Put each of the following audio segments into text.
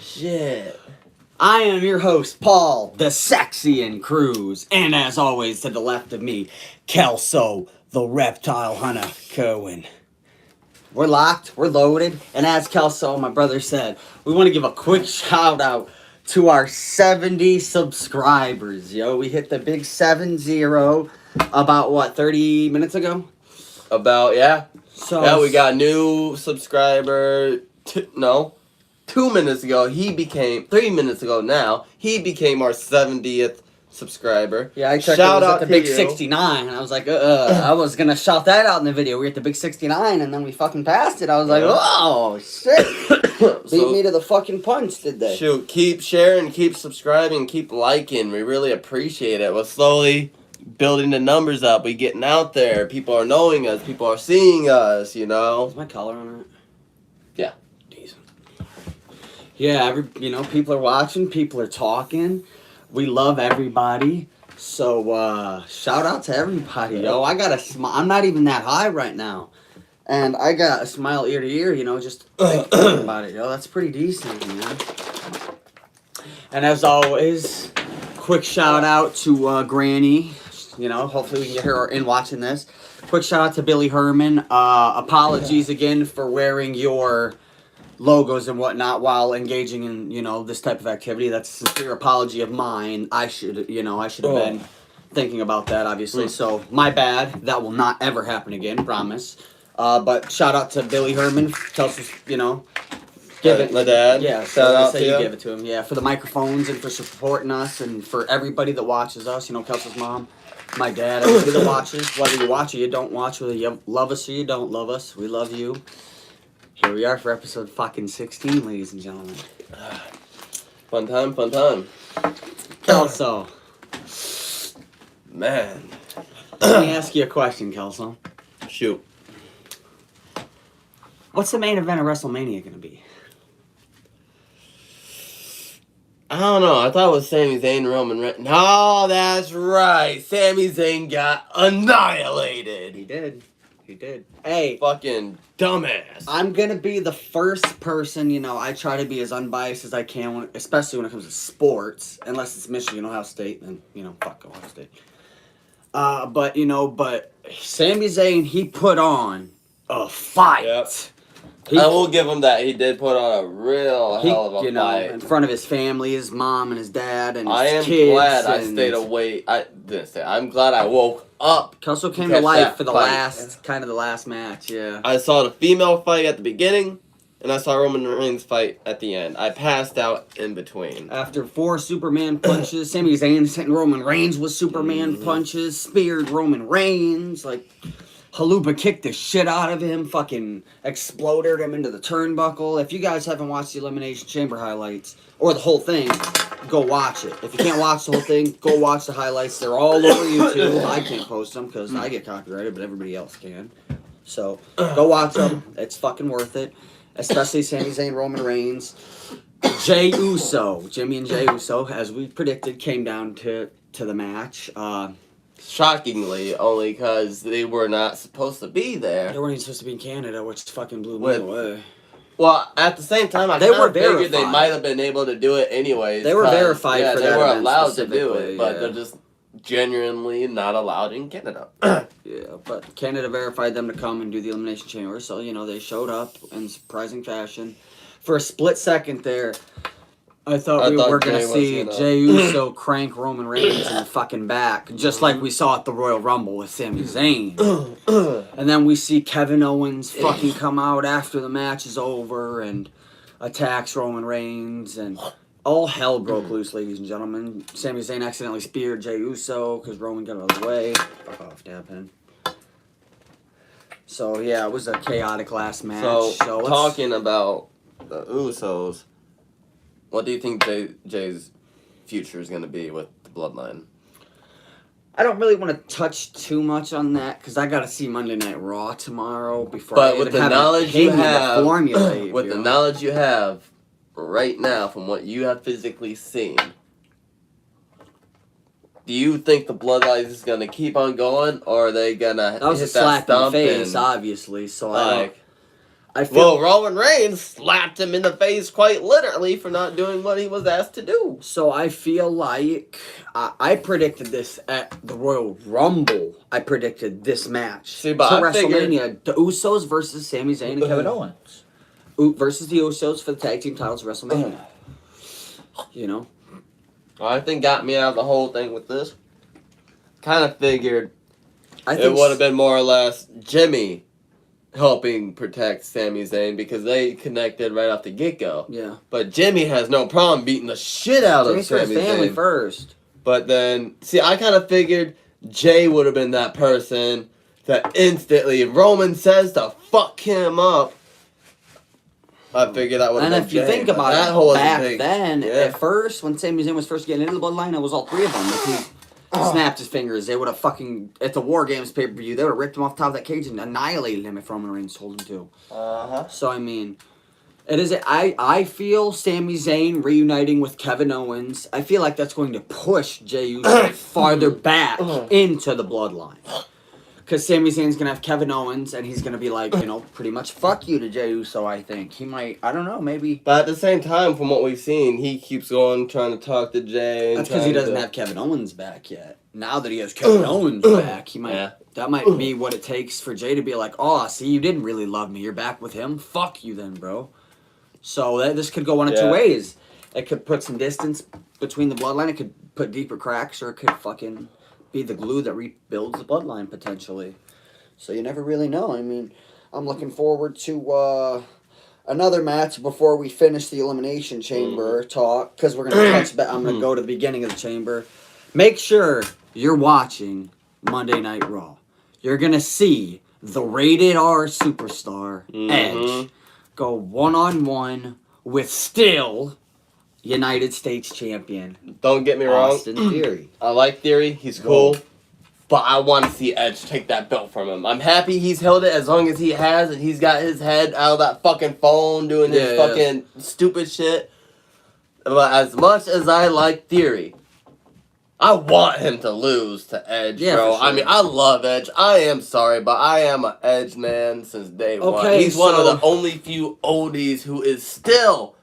Shit. I am your host, Paul, the Saxion Cruz, and as always, to the left of me, Kelso, the Reptile Hunter Kerwin. We're locked, we're loaded, and as Kelso, my brother, said, we want to give a quick shout out to our 70 subscribers, yo. We hit the big 7-0 about, 30 minutes ago? Yeah. So, Yeah, we got a new subscriber. 2 minutes ago, 3 minutes ago now, he became our 70th subscriber. Yeah, I checked Shout it was out at the to big you. 69, and I was like, I was gonna shout that out in the video. We were at the big 69, and then we fucking passed it. I was like, oh, shit. Beat me to the fucking punch, did they? Shoot, keep sharing, keep subscribing, keep liking. We really appreciate it. We're slowly building the numbers up. We getting out there. People are knowing us. People are seeing us, you know? Is my collar on it? Yeah. Decent. Yeah, people are watching, people are talking. We love everybody. So, shout out to everybody, yo. I got a smile. I'm not even that high right now. And I got a smile ear to ear, just thinking about it, yo. That's pretty decent, man. And as always, quick shout out to Granny. Hopefully we can get her in watching this. Quick shout out to Billy Herman. Apologies again for wearing your logos and whatnot while engaging in, this type of activity. That's a sincere apology of mine. I should have been thinking about that, obviously. So, my bad. That will not ever happen again, promise. But shout out to Billy Herman. Tells us, give it. My dad. Yeah, shout out to you you. give it to him. Yeah, for the microphones and for supporting us and for everybody that watches us. Kelso's mom, my dad, everybody that watches. Whether you watch or you don't watch, whether you love us or you don't love us, we love you. Here we are for episode fucking 16, ladies and gentlemen. Fun time. Kelso. Man. Let me ask you a question, Kelso. Shoot. What's the main event of WrestleMania going to be? I don't know. I thought it was Sami Zayn, Roman Reigns. No, that's right. Sami Zayn got annihilated. He did. Hey. Fucking dumbass. I'm going to be the first person, I try to be as unbiased as I can, especially when it comes to sports. Unless it's Michigan, Ohio State, then, fuck Ohio State. But Sami Zayn, he put on a fight. Yep. I will give him that. He did put on a real hell of a fight. In front of his family, his mom and his dad and his I am kids. glad I stayed awake. I'm glad I woke up. Kelso came to life for the last match, yeah. I saw the female fight at the beginning, and I saw Roman Reigns fight at the end. I passed out in between. After 4 Superman punches, Sami Zayn hitting Roman Reigns with Superman punches, speared Roman Reigns, Halupa kicked the shit out of him, fucking exploded him into the turnbuckle. If you guys haven't watched the Elimination Chamber highlights, or the whole thing, go watch it. If you can't watch the whole thing, go watch the highlights. They're all over YouTube. I can't post them because I get copyrighted, but everybody else can. So, go watch them. It's fucking worth it. Especially Sami Zayn, Roman Reigns. Jey Uso, Jimmy and Jey Uso, as we predicted, came down to the match. Shockingly, only because they were not supposed to be there. They weren't even supposed to be in Canada, which fucking blew me away. Well, at the same time, I figured they might have been able to do it anyways. They were verified for that they were event allowed to do it, but yeah. they're just genuinely not allowed in Canada. Yeah, but Canada verified them to come and do the Elimination Chamber, so, they showed up in surprising fashion. For a split second there, I thought we were going to see Jey Uso crank Roman Reigns in the fucking back, just like we saw at the Royal Rumble with Sami Zayn. And then we see Kevin Owens fucking come out after the match is over and attacks Roman Reigns, and all hell broke loose, ladies and gentlemen. Sami Zayn accidentally speared Jey Uso because Roman got out of the way. Fuck off, dab pen. So, yeah, it was a chaotic last match. So talking about the Usos, what do you think Jay's future is going to be with the Bloodline? I don't really want to touch too much on that because I got to see Monday Night Raw tomorrow before. But with the knowledge you have, the knowledge you have right now from what you have physically seen, do you think the Bloodline is going to keep on going, or are they going to? That was a slap in the face, obviously. So I feel Roman Reigns slapped him in the face quite literally for not doing what he was asked to do. so. I feel like I predicted this at the Royal Rumble. I predicted this match See, but for I figured- WrestleMania: the Usos versus Sami Zayn and Kevin Owens versus the Usos for the tag team titles at WrestleMania. You know, I think got me out of the whole thing with this. Kind of figured I it think would have been more or less Jimmy helping protect Sami Zayn because they connected right off the get-go. Yeah, But Jimmy has no problem beating the shit out Jimmy's of for Sami his family Zayn. first. But then, see, I kind of figured Jay would have been that person that instantly, if Roman says to fuck him up, I figured that would have And been if you Jay, think but about that it, whole back thing, then, yeah. at first, when Sami Zayn was first getting into the bloodline, it was all three of them. If he snapped his fingers, they would have fucking, at the War Games pay-per-view, they would have ripped him off the top of that cage and annihilated him if Roman Reigns told him to. Uh-huh. So, I mean, it is. I feel Sami Zayn reuniting with Kevin Owens, I feel like that's going to push Jey Uso farther back into the bloodline. Because Sami Zayn's going to have Kevin Owens, and he's going to be like, you know, pretty much fuck you to Jey Uso, I think. He might, I don't know, maybe. But at the same time, from what we've seen, he keeps going, trying to talk to Jay. And That's because he trying doesn't to- have Kevin Owens back yet. Now that he has Kevin Owens back, he might. Yeah. That might be what it takes for Jay to be like, oh, see, you didn't really love me. You're back with him. Fuck you then, bro. So this could go one of two Yeah. ways. It could put some distance between the bloodline. It could put deeper cracks, or it could fucking be the glue that rebuilds the bloodline potentially. So you never really know. I mean, I'm looking forward to another match before we finish the Elimination Chamber talk, because we're gonna touch. I'm gonna go to the beginning of the chamber. Make sure you're watching Monday Night Raw. You're gonna see the rated R superstar Edge go one-on-one with still United States champion Don't get me wrong. Austin Theory. I like Theory. He's cool. But I want to see Edge take that belt from him. I'm happy he's held it as long as he has, and he's got his head out of that fucking phone doing his Yeah. fucking stupid shit. But as much as I like Theory, I want him to lose to Edge, Yeah, bro. for sure. I mean, I love Edge. I am sorry, but I am an Edge man since day one. Okay, He's one of so- the only few oldies who is still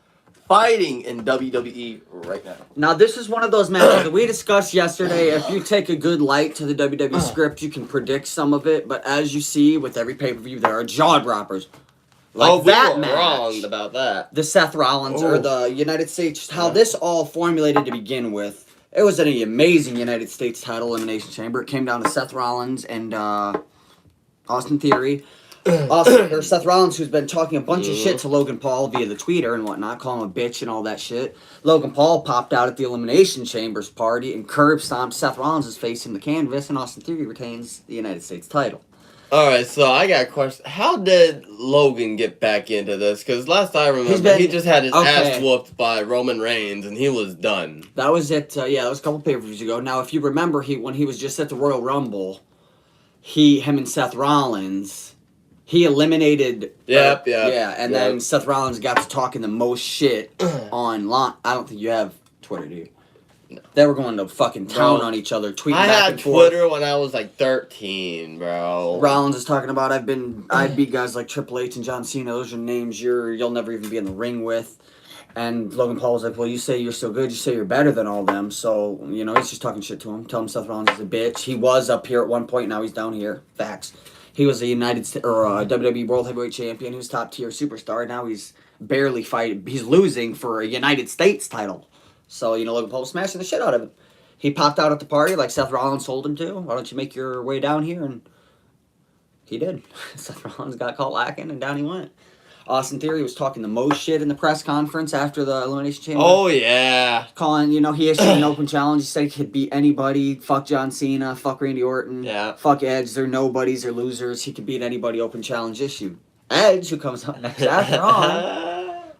fighting in WWE right now. Now, this is one of those matches that we discussed yesterday. If you take a good light to the WWE script, you can predict some of it. But as you see with every pay-per-view, there are jaw droppers. Like we that were match, wrong about that. the Seth Rollins or the United States, how this all formulated to begin with. It was an amazing United States title elimination chamber. It came down to Seth Rollins and Austin Theory. Seth Rollins, who's been talking a bunch of shit to Logan Paul via the tweeter and whatnot, calling him a bitch and all that shit. Logan Paul popped out at the Elimination Chambers party and curb stomped Seth Rollins' face in the canvas, and Austin Theory retains the United States title. Alright, so I got a question. How did Logan get back into this? Because last I remember, he just had his ass whooped by Roman Reigns, and he was done. That was it. That was a couple pay-per-views ago. Now, if you remember, when he was just at the Royal Rumble, him and Seth Rollins, he eliminated. Yep. Then Seth Rollins got to talking the most shit online. I don't think you have Twitter, do you? No. They were going to fucking town Bro, on each other, tweeting I back had and forth. Twitter when I was like 13, bro. Rollins is talking about I'd beat guys like Triple H and John Cena. Those are names you'll never even be in the ring with. And Logan Paul was like, well, you say you're so good, you say you're better than all them. So, he's just talking shit to him. Tell him Seth Rollins is a bitch. He was up here at one point, now he's down here. Facts. He was a WWE World Heavyweight Champion. He was top tier superstar. Now he's barely fighting. He's losing for a United States title. So, Logan Paul was smashing the shit out of him. He popped out at the party like Seth Rollins told him to. Why don't you make your way down here? And he did. Seth Rollins got caught lacking, and down he went. Austin Theory was talking the most shit in the press conference after the Elimination Chamber. Oh, yeah. Calling, he issued an open challenge. He said he could beat anybody. Fuck John Cena. Fuck Randy Orton. Yeah. Fuck Edge. They're nobodies. They're losers. He could beat anybody. Open challenge issue. Edge, who comes up next after on.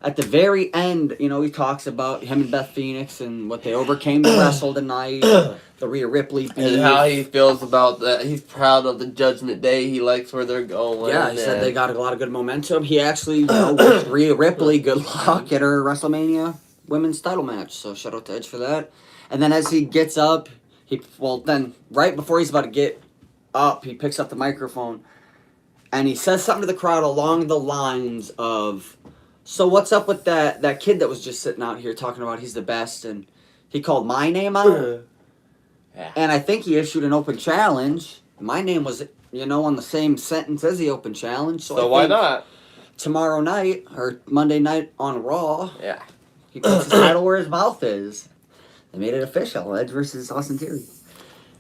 At the very end, he talks about him and Beth Phoenix and what they overcame to wrestle tonight. The Rhea Ripley beef. And how he feels about that. He's proud of the Judgment Day. He likes where they're going. Yeah, he said they got a lot of good momentum. He actually, wished Rhea Ripley good luck at her WrestleMania women's title match. So shout out to Edge for that. And then as he gets up, then right before he's about to get up, he picks up the microphone. and he says something to the crowd along the lines of, "So what's up with that kid that was just sitting out here talking about he's the best?" And he called my name out. Yeah. And I think he issued an open challenge. My name was, on the same sentence as the open challenge. So why not? Tomorrow night, or Monday night on Raw, Yeah. he puts his title where his mouth is. They made it official. Edge versus Austin Theory.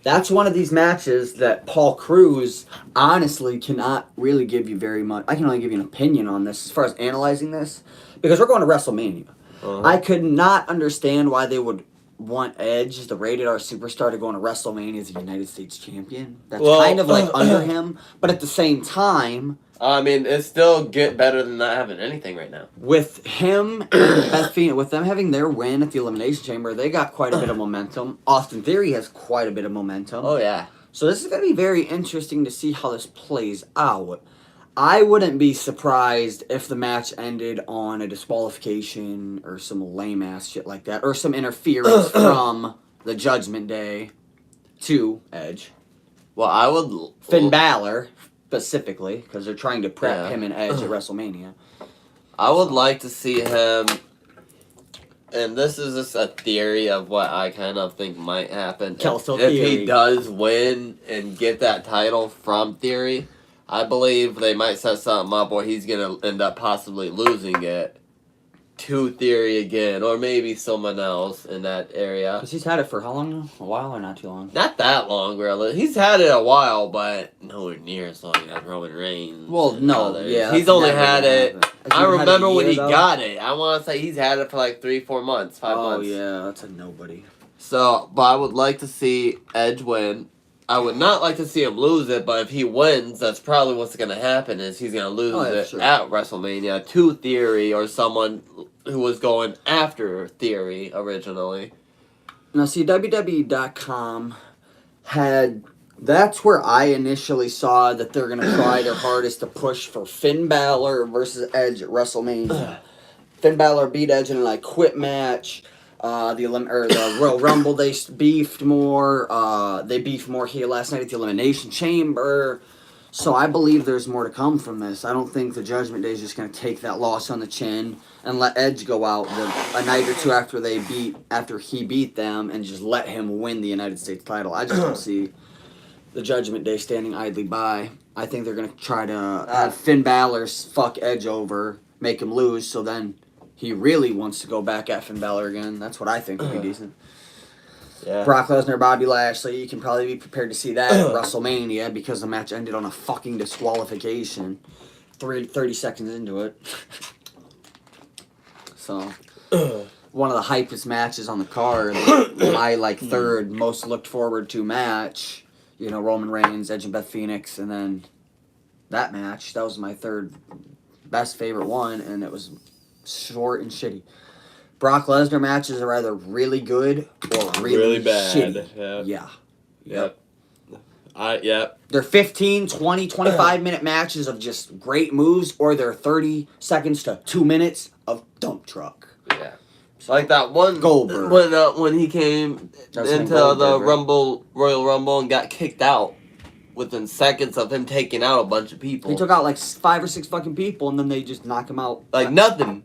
That's one of these matches that Paul Cruz honestly cannot really give you very much. I can only give you an opinion on this as far as analyzing this. Because we're going to WrestleMania. Uh-huh. I could not understand why they would want Edge, the rated R superstar, to go into WrestleMania as a United States champion. That's kind of like under him, but at the same time, I mean, it's still better than not having anything right now. with him and Beth Phoenix, with them having their win at the Elimination Chamber, they got quite a bit of momentum. Austin Theory has quite a bit of momentum. Oh yeah. So this is going to be very interesting to see how this plays out. I wouldn't be surprised if the match ended on a disqualification or some lame ass shit like that, or some interference from the Judgment Day to Edge. Well, I would Finn Balor, specifically, because they're trying to prep him and Edge at WrestleMania. I would like to see him, and this is just a theory of what I kind of think might happen. If he does win and get that title from Theory, I believe they might set something up where he's going to end up possibly losing it to Theory again, or maybe someone else in that area. Because he's had it for how long now? A while or not too long? Not that long, really. He's had it a while, but nowhere near as long as Roman Reigns. Well, no, yeah. He's only had it. I remember when he though? got it. I want to say he's had it for like 3-4 months, 5 months. Oh, yeah, that's a nobody. So, but I would like to see Edge win. I would not like to see him lose it, but if he wins, that's probably what's going to happen is he's going to lose it at WrestleMania to Theory or someone who was going after Theory originally. Now, see, WWE.com had... That's where I initially saw that they're going to try their hardest to push for Finn Balor versus Edge at WrestleMania. Finn Balor beat Edge in an I Quit match. The Royal Rumble, they beefed more. They beefed more here last night at the Elimination Chamber. So I believe there's more to come from this. I don't think the Judgment Day is just going to take that loss on the chin and let Edge go out a night or two after he beat them and just let him win the United States title. I just don't see the Judgment Day standing idly by. I think they're going to try to have Finn Balor fuck Edge over, make him lose, so then he really wants to go back at Finn Balor again. That's what I think would be decent. Yeah. Brock Lesnar, Bobby Lashley, you can probably be prepared to see that at WrestleMania because the match ended on a fucking disqualification 30 seconds into it. So, one of the hypest matches on the card, my third most looked forward to match, Roman Reigns, Edge and Beth Phoenix, and then that match, that was my third best favorite one, and it was short and shitty. Brock Lesnar matches are either really good or really bad. Shitty. Yeah. Yep. Yep. They're 15, 20, 25-minute matches of just great moves, or they're 30 seconds to 2 minutes of dump truck. Yeah. Like that one Goldberg. When he came into the Royal Rumble and got kicked out within seconds of him taking out a bunch of people. He took out 5 or 6 fucking people, and then they just knock him out. Like nothing.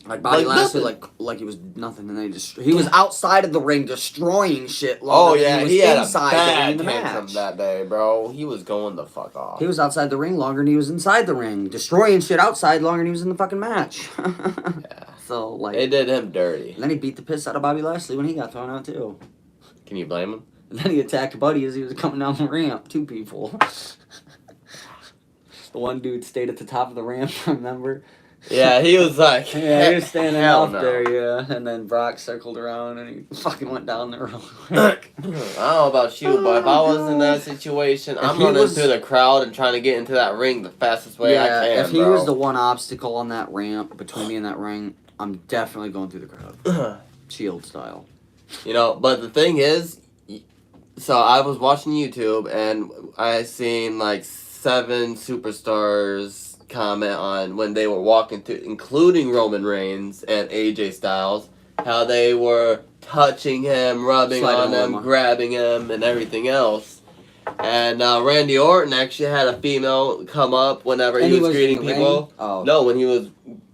Like Bobby Lashley, like it was nothing, and he was outside of the ring destroying shit. He had inside a bad the ring tantrum that day, bro. He was going the fuck off. He was outside the ring longer than he was inside the ring, destroying shit outside longer than he was in the fucking match. Yeah. So they did him dirty. And then he beat the piss out of Bobby Lashley when he got thrown out too. Can you blame him? And then he attacked Buddy as he was coming down the ramp. 2 people. The one dude stayed at the top of the ramp. Remember? Yeah, he was like... Yeah, he was standing out there, yeah. And then Brock circled around and he fucking went down there real quick. I don't know about you, but if I was in that situation, I'm running through the crowd and trying to get into that ring the fastest way I can, if he was the one obstacle on that ramp between me and that ring, I'm definitely going through the crowd. Shield style. But the thing is, so I was watching YouTube and I seen 7 superstars comment on when they were walking through, including Roman Reigns and AJ Styles, how they were touching him, rubbing on him, grabbing him, and everything else. And Randy Orton actually had a female come up whenever he was greeting people. Oh. No, when he was,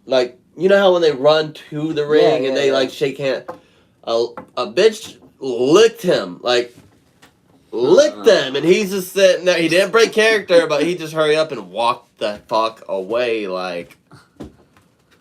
like, you know how when they run to the ring and they, like, shake hands? A bitch licked him, like, licked him, and he's just sitting there. He didn't break character, but he just hurried up and walked the fuck away, like...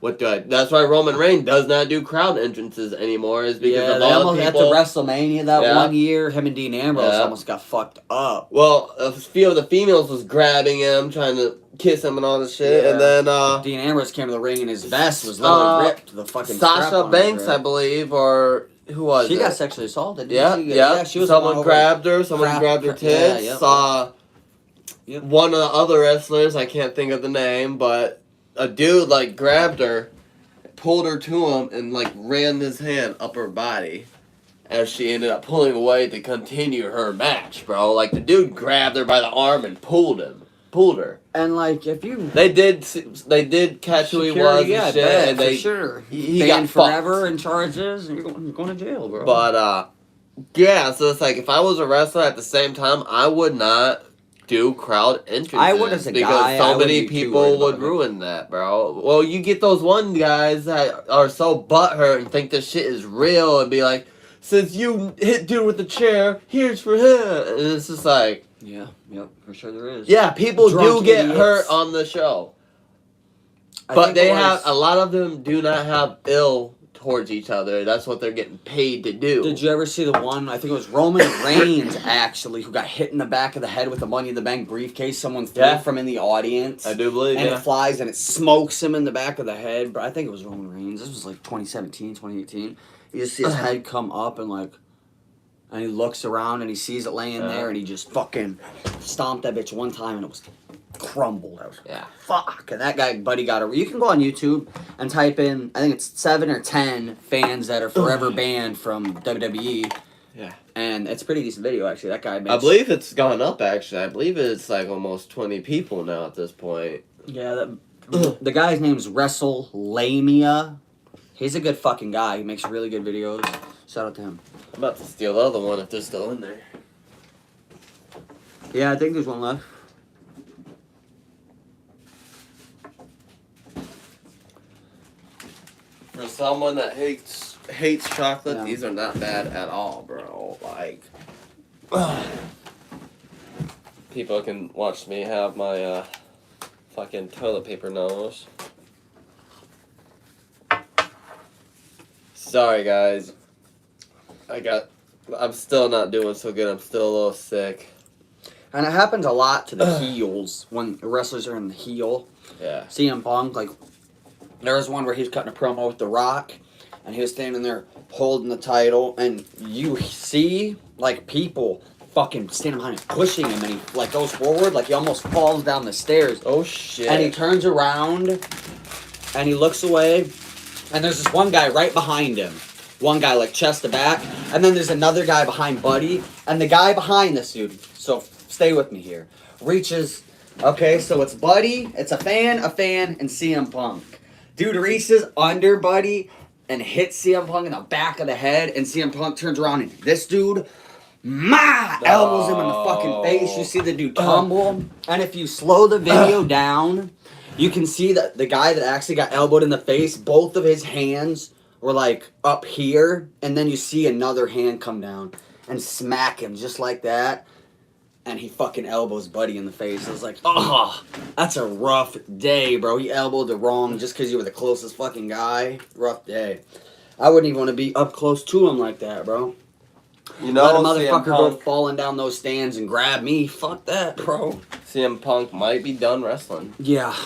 That's why Roman Reigns does not do crowd entrances anymore, is because of all the people... At the WrestleMania that one year, him and Dean Ambrose almost got fucked up. Well, a few of the females was grabbing him, trying to kiss him and all this shit, and then... Dean Ambrose came to the ring and his vest was literally ripped. The fucking Sasha Banks, I believe, or... Who was it? She got sexually assaulted, she was someone grabbed her, someone grabbed her tits. One of the other wrestlers, I can't think of the name, but... A dude, like, grabbed her, pulled her to him, and, like, ran his hand up her body. As she ended up pulling away to continue her match, bro. Like, the dude grabbed her by the arm and pulled her. And, like, if you... They did catch who he was and shit. And for sure. He got forever fucked. in charges, and you're going to jail, bro. But, yeah, so it's like, if I was a wrestler at the same time, I would not... do crowd entrances. I would as a because guy, so many people would ruin that, bro. Well, you get those one guys that are so butthurt and think this shit is real and be like, since you hit dude with the chair, here's for him. And it's just like... Yeah, for sure there is. Yeah, people do get hurt on the show. But they have... A lot of them do not have ill towards each other. That's what they're getting paid to do. Did you ever see the one, I think it was Roman Reigns, actually, who got hit in the back of the head with a Money in the Bank briefcase? Someone threw it from in the audience. I do believe, and it flies and it smokes him in the back of the head. But I think it was Roman Reigns. This was like 2017, 2018. You just see his head come up and like... And he looks around and he sees it laying there and he just fucking stomped that bitch one time and it was... crumbled. I was fuck. And that guy, buddy, got a... You can go on YouTube and type in, I think it's 7 or 10 fans that are forever banned from WWE. Yeah. And it's a pretty decent video, actually. That guy makes... I believe it's gone up, actually. I believe it's like almost 20 people now at this point. Yeah, the guy's name's WrestleLamia. He's a good fucking guy. He makes really good videos. Shout out to him. I'm about to steal the other one if they're still in there. Yeah, I think there's one left. For someone that hates chocolate, these are not bad at all, bro. Like, people can watch me have my fucking toilet paper nose. Sorry, guys. I'm still not doing so good. I'm still a little sick. And it happens a lot to the heels when the wrestlers are in the heel. Yeah. CM Punk, like, there was one where he was cutting a promo with The Rock, and he was standing there holding the title, and you see, like, people fucking standing behind him, pushing him, and he, like, goes forward, like, he almost falls down the stairs. Oh, shit. And he turns around, and he looks away, and there's this one guy right behind him. One guy, like, chest to back, and then there's another guy behind Buddy, and the guy behind this dude, so stay with me here, reaches, okay, so it's Buddy, it's a fan, and CM Punk. Dude reaches under Buddy and hits CM Punk in the back of the head, and CM Punk turns around, and this dude, elbows him in the fucking face. You see the dude tumble, and if you slow the video down, you can see that the guy that actually got elbowed in the face, both of his hands were like up here, and then you see another hand come down and smack him just like that, and he fucking elbows Buddy in the face. I was like, oh, that's a rough day, bro. He elbowed the wrong just because you were the closest fucking guy. Rough day. I wouldn't even want to be up close to him like that, bro. You know, let a motherfucker go falling down those stands and grab me. Fuck that, bro. CM Punk might be done wrestling. Yeah.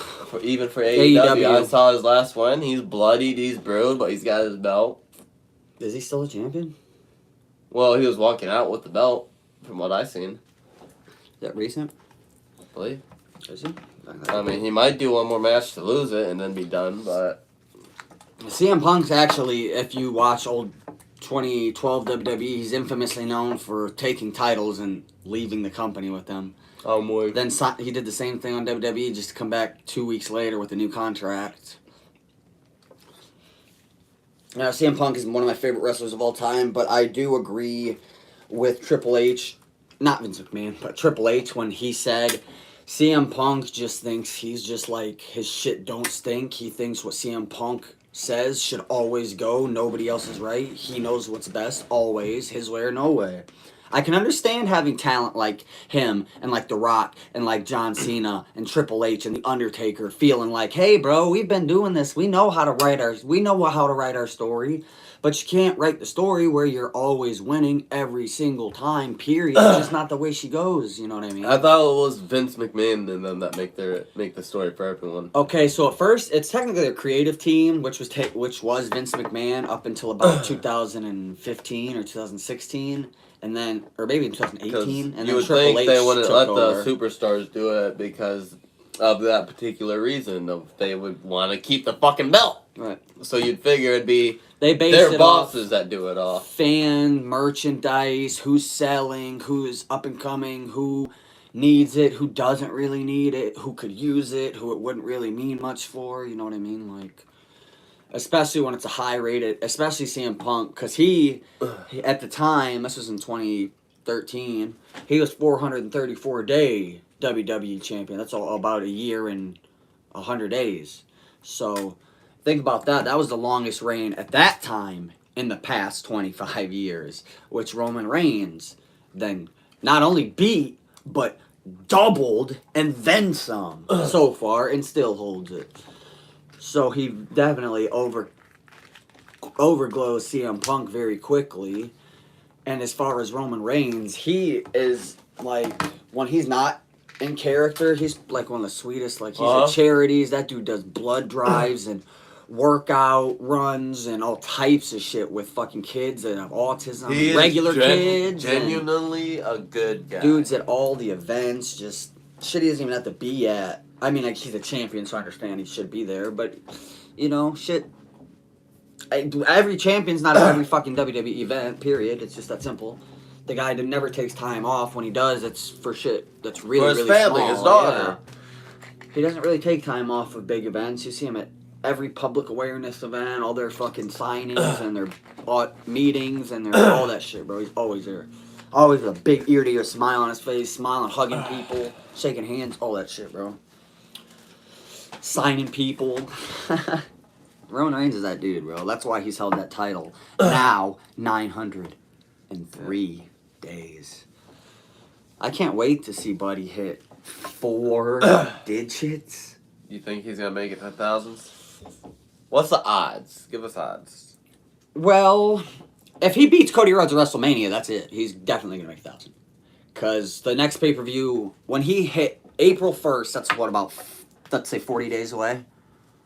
Even for AEW. I saw his last one. He's bloodied, he's bruised, but he's got his belt. Is he still a champion? Well, he was walking out with the belt, from what I've seen. Is that recent? I believe. Is he? I mean, he might do one more match to lose it and then be done, but... CM Punk's actually, if you watch old 2012 WWE, he's infamously known for taking titles and leaving the company with them. Oh, boy. Then he did the same thing on WWE just to come back 2 weeks later with a new contract. Now, CM Punk is one of my favorite wrestlers of all time, but I do agree with Triple H not Vince McMahon, but Triple H, when he said CM Punk just thinks he's just like, his shit don't stink. He thinks what CM Punk says should always go. Nobody else is right. He knows what's best always, his way or no way. I can understand having talent like him and like The Rock and like John Cena and Triple H and The Undertaker feeling like, hey, bro, we've been doing this. We know how to write our story. But you can't write the story where you're always winning every single time, period. It's just not the way she goes, you know what I mean? I thought it was Vince McMahon and them that make the story for everyone. Okay, so at first, it's technically a creative team, which was Vince McMahon up until about 2015 or 2016. And then, or maybe 2018, and you would think they wouldn't let the superstars do it because of that particular reason. They would want to keep the fucking belt. Right. So you'd figure it'd be their bosses that do it all. Fan merchandise, who's selling, who's up and coming, who needs it, who doesn't really need it, who could use it, who it wouldn't really mean much for. You know what I mean? Like, especially when it's a high rated, especially CM Punk, because he at the time, this was in 2013, he was 434-day WWE champion. That's all about a year and 100 days. So think about that. That was the longest reign at that time in the past 25 years, which Roman Reigns then not only beat, but doubled and then some so far, and still holds it. So he definitely overglows CM Punk very quickly. And as far as Roman Reigns, he is like, when he's not in character, he's like one of the sweetest. Like, he's at charities. That dude does blood drives and workout runs and all types of shit with fucking kids that have autism. He regular kids. Genuinely a good guy. Dudes at all the events, just shit he doesn't even have to be at. I mean, like, he's a champion, so I understand he should be there, but, you know, shit. Every champion's not at every fucking WWE event, period. It's just that simple. The guy that never takes time off. When he does, it's for shit that's really, for his really family, small. his daughter. Yeah. He doesn't really take time off of big events. You see him at every public awareness event, all their fucking signings and their meetings and their all that shit, bro. He's always there. Always with a big ear-to-ear smile on his face, smiling, hugging people, shaking hands, all that shit, bro. Signing people. Roman Reigns is that dude, bro. That's why he's held that title. Now, 903 days. I can't wait to see Buddy hit 4 digits. You think he's going to make it to thousands? What's the odds? Give us odds. Well, if he beats Cody Rhodes at WrestleMania, that's it. He's definitely going to make 1,000. Because the next pay-per-view, when he hit April 1st, that's what, about, let's say 40 days away?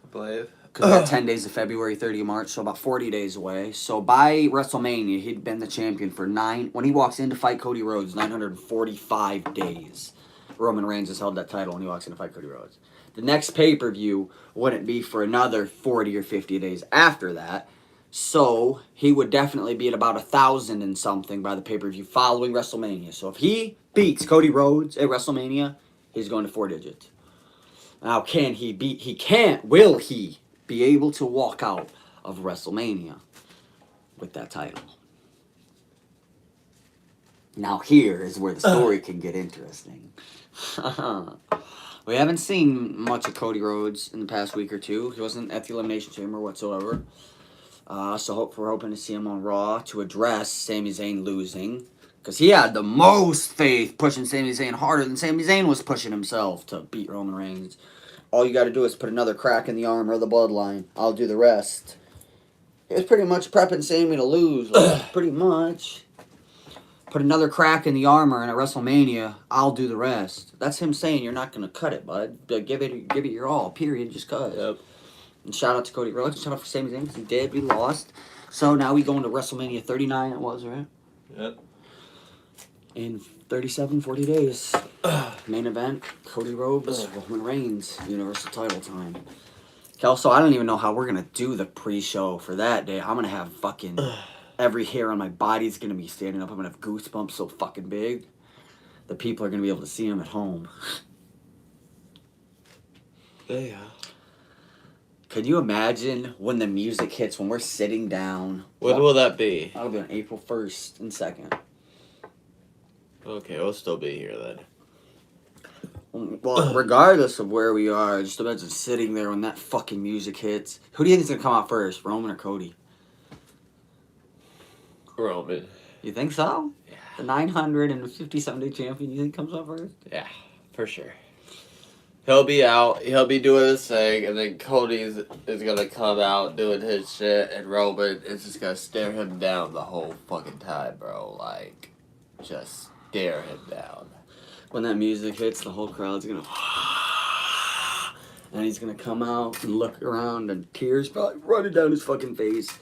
I believe. Because we got 10 days of February, 30 of March, so about 40 days away. So by WrestleMania, he'd been the champion for when he walks in to fight Cody Rhodes, 945 days. Roman Reigns has held that title when he walks in to fight Cody Rhodes. The next pay-per-view wouldn't be for another 40 or 50 days after that. So he would definitely be at about 1,000 and something by the pay-per-view following WrestleMania. So if he beats Cody Rhodes at WrestleMania, he's going to 4 digits. Now, will he be able to walk out of WrestleMania with that title? Now here is where the story can get interesting. We haven't seen much of Cody Rhodes in the past week or two. He wasn't at the Elimination Chamber whatsoever. So we're hoping to see him on Raw to address Sami Zayn losing. Because he had the most faith pushing Sami Zayn harder than Sami Zayn was pushing himself to beat Roman Reigns. All you got to do is put another crack in the armor of the bloodline. I'll do the rest. He was pretty much prepping Sami to lose. Like, pretty much. Put another crack in the armor, and at WrestleMania, I'll do the rest. That's him saying, you're not going to cut it, bud. Give it your all, period. Just cut it. Yep. And shout out to Cody Rhodes. Shout out for Sami Zayn, because he did. We lost. So now we go into WrestleMania 39, it was, right? Yep. In 40 days. Main event, Cody Rhodes, Roman Reigns, Universal title time. Kelso, I don't even know how we're going to do the pre-show for that day. I'm going to have fucking every hair on my body's going to be standing up. I'm going to have goosebumps so fucking big. The people are going to be able to see them at home. Yeah. Could you imagine when the music hits, when we're sitting down? When will that be? That'll be on April 1st and 2nd. Okay, we'll still be here then. Well, regardless of where we are, just imagine sitting there when that fucking music hits. Who do you think's gonna come out first, Roman or Cody? Roman. You think so? Yeah. The 957 day champion, you think comes out first? Yeah, for sure. He'll be out, he'll be doing his thing, and then Cody is gonna come out doing his shit, and Roman is just gonna stare him down the whole fucking time, bro. Like, just stare him down. When that music hits, the whole crowd's gonna... And he's gonna come out and look around, and tears probably running down his fucking face.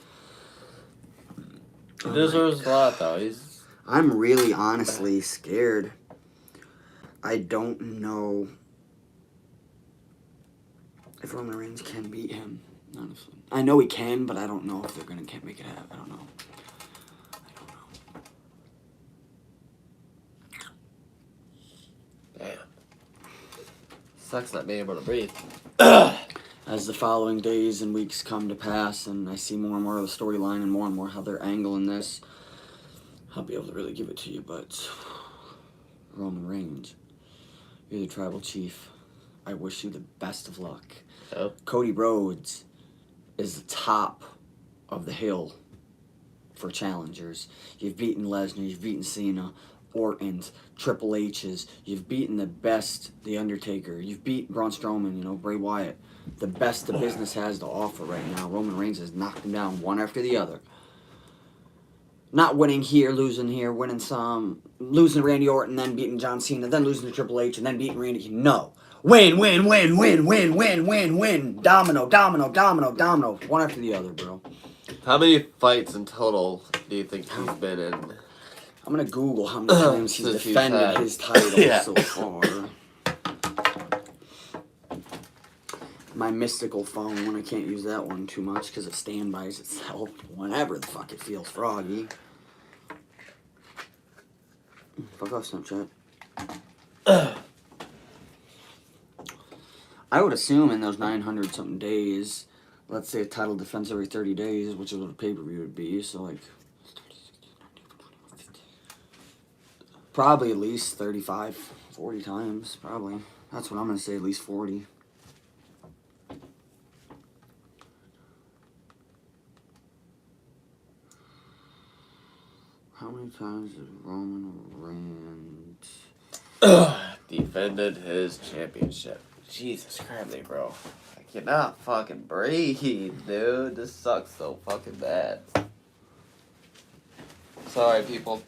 He deserves a lot, though. I'm really honestly scared. I don't know if Roman Reigns can beat him, honestly. I know he can, but I don't know if they're gonna can't make it happen. I don't know. Damn. Sucks not being able to breathe. As the following days and weeks come to pass, and I see more and more of the storyline and more how they're angling this, I'll be able to really give it to you. But Roman Reigns, you're the tribal chief. I wish you the best of luck. Oh. Cody Rhodes is the top of the hill for challengers. You've beaten Lesnar, you've beaten Cena, Orton's, Triple H's, you've beaten the best, The Undertaker, you've beat Braun Strowman, Bray Wyatt. The best the business has to offer right now. Roman Reigns has knocked them down one after the other. Not winning here, winning some, losing to Randy Orton, then beating John Cena, then losing to Triple H, and then beating Randy. No. Win. Domino. One after the other, bro. How many fights in total do you think he's been in? I'm going to Google how many times he's defended his title so far. My mystical phone, I can't use that one too much because it standbys itself whenever the fuck it feels froggy. Fuck off, Snapchat. I would assume in those 900-something days, let's say a title defense every 30 days, which is what a pay-per-view would be, so like... Probably at least 35, 40 times, probably. That's what I'm going to say, at least 40. How many times did Roman Reigns defended his championship? Jesus Christ, bro. I cannot fucking breathe, dude. This sucks so fucking bad. Sorry, people.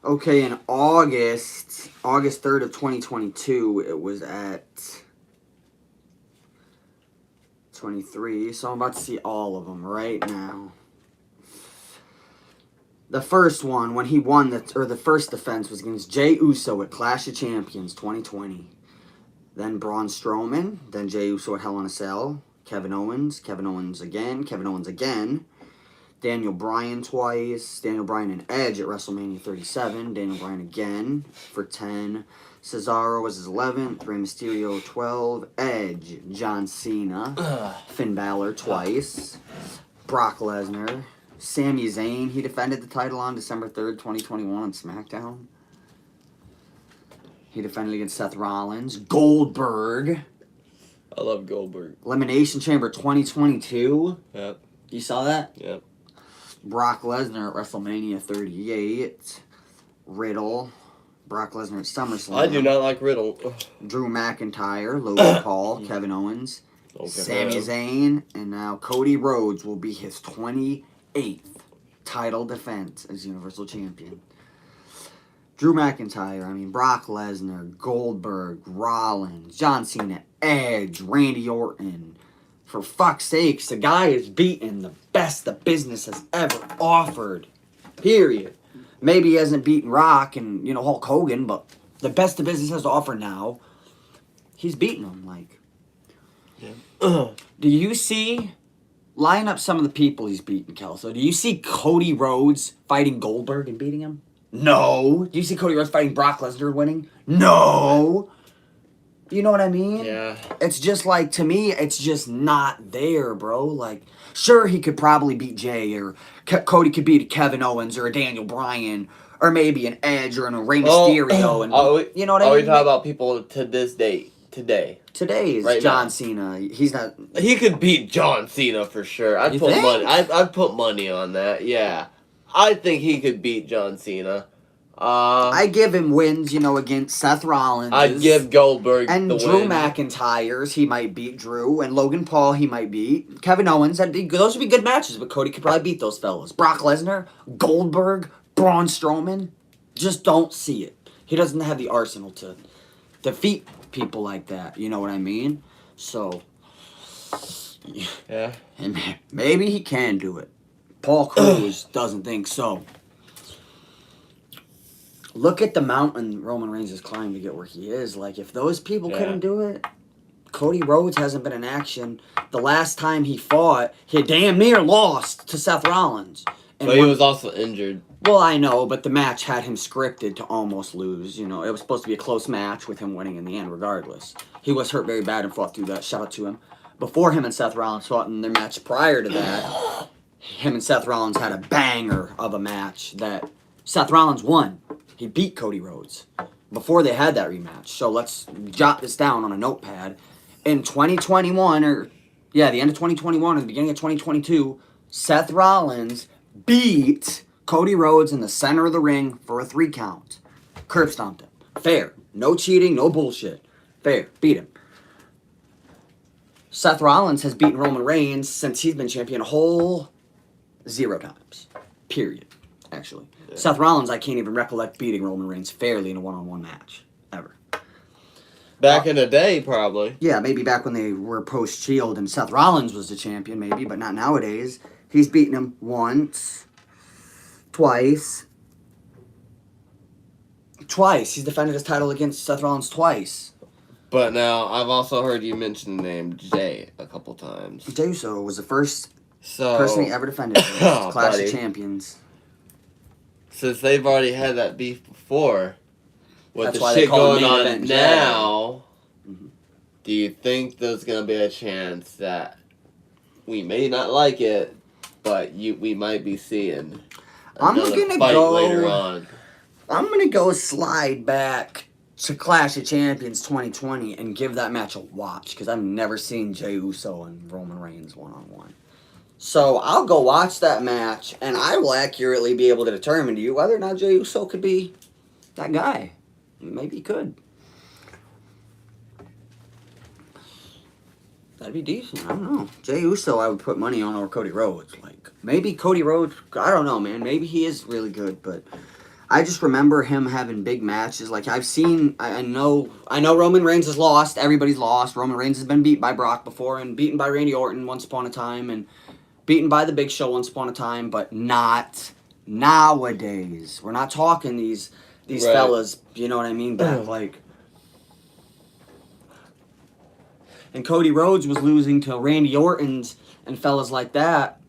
Okay, in August 3rd of 2022, it was at 23, so I'm about to see all of them right now. The first one, when he won, the first defense was against Jey Uso at Clash of Champions 2020. Then Braun Strowman, then Jey Uso at Hell in a Cell, Kevin Owens again, Daniel Bryan twice, Daniel Bryan and Edge at WrestleMania 37, Daniel Bryan again for 10, Cesaro was his 11th, Rey Mysterio 12, Edge, John Cena, Finn Balor twice, Brock Lesnar, Sami Zayn, he defended the title on December 3rd, 2021 on SmackDown. He defended against Seth Rollins, Goldberg. I love Goldberg. Elimination Chamber 2022. Yep. You saw that? Yep. Brock Lesnar at WrestleMania 38. Riddle. Brock Lesnar at SummerSlam. I do not like Riddle. Drew McIntyre, Logan Paul, Kevin Owens, Sami Zayn, and now Cody Rhodes will be his 28th title defense as Universal Champion. Drew McIntyre, Brock Lesnar, Goldberg, Rollins, John Cena, Edge, Randy Orton. For fuck's sakes, the guy is beating the best the business has ever offered. Period. Maybe he hasn't beaten Rock and, Hulk Hogan, but the best the business has to offer now, he's beating them, Yeah. Do you see... Line up some of the people he's beaten, Kelso. Do you see Cody Rhodes fighting Goldberg and beating him? No. Do you see Cody Rhodes fighting Brock Lesnar winning? No. You know what I mean? Yeah. It's just like, to me, it's just not there, bro. Like, sure, he could probably beat Jay, or Cody could beat Kevin Owens, or a Daniel Bryan, or maybe an Edge, or a Rey Mysterio. And you know what I mean? Are we talking about people to this date, today? Today is right John Cena. He's not... He could beat John Cena for sure. I'd put money on that, yeah. I think he could beat John Cena. I give him wins, against Seth Rollins. I'd give Goldberg and the Drew win. McIntyre's. He might beat Drew, and Logan Paul. He might beat Kevin Owens. Those would be good matches, but Cody could probably beat those fellas. Brock Lesnar, Goldberg, Braun Strowman. Just don't see it. He doesn't have the arsenal to defeat people like that. You know what I mean? So, yeah, and maybe he can do it. Paul Cruz doesn't think so. Look at the mountain Roman Reigns has climbed to get where he is. Like, if those people couldn't do it, Cody Rhodes hasn't been in action. The last time he fought, he damn near lost to Seth Rollins. But he was also injured. Well, I know, but the match had him scripted to almost lose. It was supposed to be a close match with him winning in the end regardless. He was hurt very bad and fought through that. Shout out to him. Before him and Seth Rollins fought in their match prior to that, him and Seth Rollins had a banger of a match that Seth Rollins won. He beat Cody Rhodes before they had that rematch. So let's jot this down on a notepad. In 2021, the end of 2021 and the beginning of 2022, Seth Rollins beat Cody Rhodes in the center of the ring for a 3 count. Curb stomped him. Fair. No cheating, no bullshit. Fair. Beat him. Seth Rollins has beaten Roman Reigns since he's been champion a whole 0 times. Period. Actually. Yeah. Seth Rollins, I can't even recollect beating Roman Reigns fairly in a one-on-one match. Ever. Back in the day, probably. Yeah, maybe back when they were post-Shield and Seth Rollins was the champion, maybe, but not nowadays. He's beaten him once, twice. He's defended his title against Seth Rollins twice. But now, I've also heard you mention the name Jay a couple times. Jey Uso was the first person he ever defended against Clash of Champions. Since they've already had that beef before, with the shit going on now, do you think there's going to be a chance that we may not like it, but we might be seeing another fight later on? I'm going to go slide back to Clash of Champions 2020 and give that match a watch, because I've never seen Jey Uso and Roman Reigns one-on-one. So I'll go watch that match, and I will accurately be able to determine to you whether or not Jey Uso could be that guy. Maybe he could. That'd be decent. I don't know. Jey Uso, I would put money on over Cody Rhodes. Like, maybe Cody Rhodes, I don't know, man. Maybe he is really good, but I just remember him having big matches. Like, I've seen, I know Roman Reigns has lost. Everybody's lost. Roman Reigns has been beat by Brock before and beaten by Randy Orton once upon a time and beaten by The Big Show once upon a time, but not nowadays. We're not talking these fellas, you know what I mean, back like... And Cody Rhodes was losing to Randy Orton's and fellas like that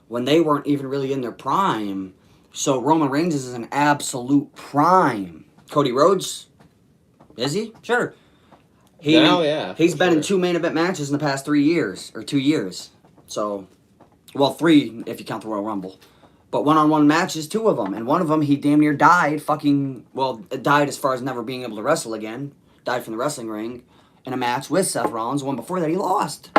when they weren't even really in their prime. So Roman Reigns is an absolute prime. Cody Rhodes, is he? Sure. He's been in 2 main event matches in the past 3 years, or 2 years. So, well, 3 if you count the Royal Rumble. But one-on-one matches, 2 of them. And one of them, he damn near died died as far as never being able to wrestle again. Died from the wrestling ring in a match with Seth Rollins. One before that, he lost.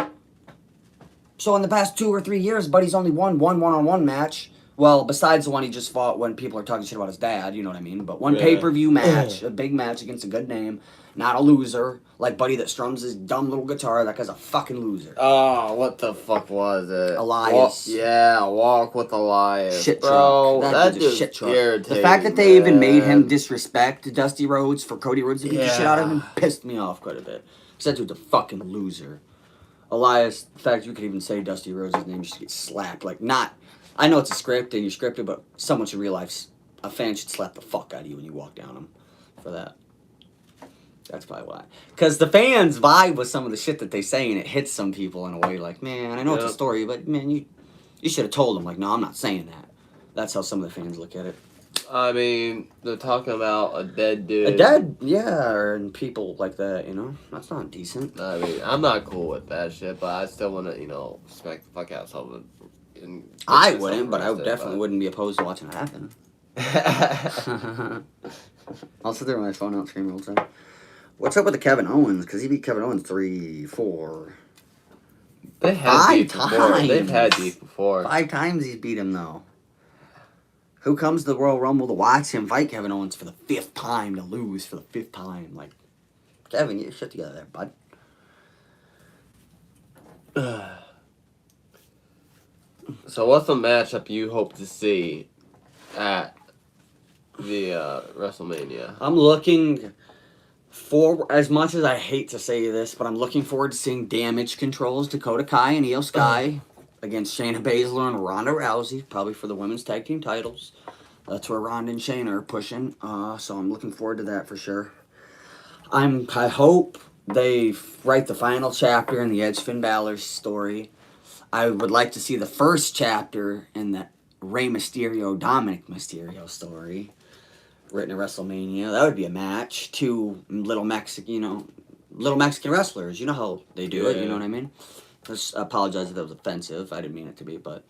So in the past 2 or 3 years, Buddy's only won one-on-one match. Well, besides the one he just fought when people are talking shit about his dad, you know what I mean? But one pay-per-view match, a big match against a good name, not a loser, like Buddy that strums his dumb little guitar. That guy's a fucking loser. Oh, what the fuck was it? Elias. Walk with Elias. Shit bro. Truck. That just shit truck. The fact that they even made him disrespect Dusty Rhodes for Cody Rhodes to beat the shit out of him pissed me off quite a bit. Because that dude's a fucking loser. Elias, the fact you could even say Dusty Rhodes' name, you should get slapped. Like, not... I know it's a script and you're scripted, but someone should realize a fan should slap the fuck out of you when you walk down them for that. That's probably why. Because the fans vibe with some of the shit that they say, and it hits some people in a way like, man, I know it's a story, but man, you should have told them, like, no, I'm not saying that. That's how some of the fans look at it. I mean, they're talking about a dead dude. And people like that, That's not decent. I mean, I'm not cool with that shit, but I still want to, smack the fuck out of someone. I wouldn't, but I definitely wouldn't be opposed to watching it happen. I'll sit there with my phone out screaming all the time. What's up with the Kevin Owens? Because he beat Kevin Owens 3-4. They've had beef before. 5 times he's beat him, though. Who comes to the Royal Rumble to watch him fight Kevin Owens for the 5th time, to lose for the 5th time? Like, Kevin, get your shit together there, bud. So what's the matchup you hope to see at the WrestleMania? I'm looking for, as much as I hate to say this, but I'm looking forward to seeing Damage Control's Dakota Kai and Io Sky against Shayna Baszler and Ronda Rousey, probably for the women's tag team titles. That's where Ronda and Shayna are pushing, so I'm looking forward to that for sure. I hope they write the final chapter in the Edge Finn Balor story. I would like to see the first chapter in the Rey Mysterio Dominic Mysterio story written at WrestleMania. That would be a match. 2 little Mexican wrestlers. You know how they do it. You know what I mean? I apologize if that was offensive. I didn't mean it to be, but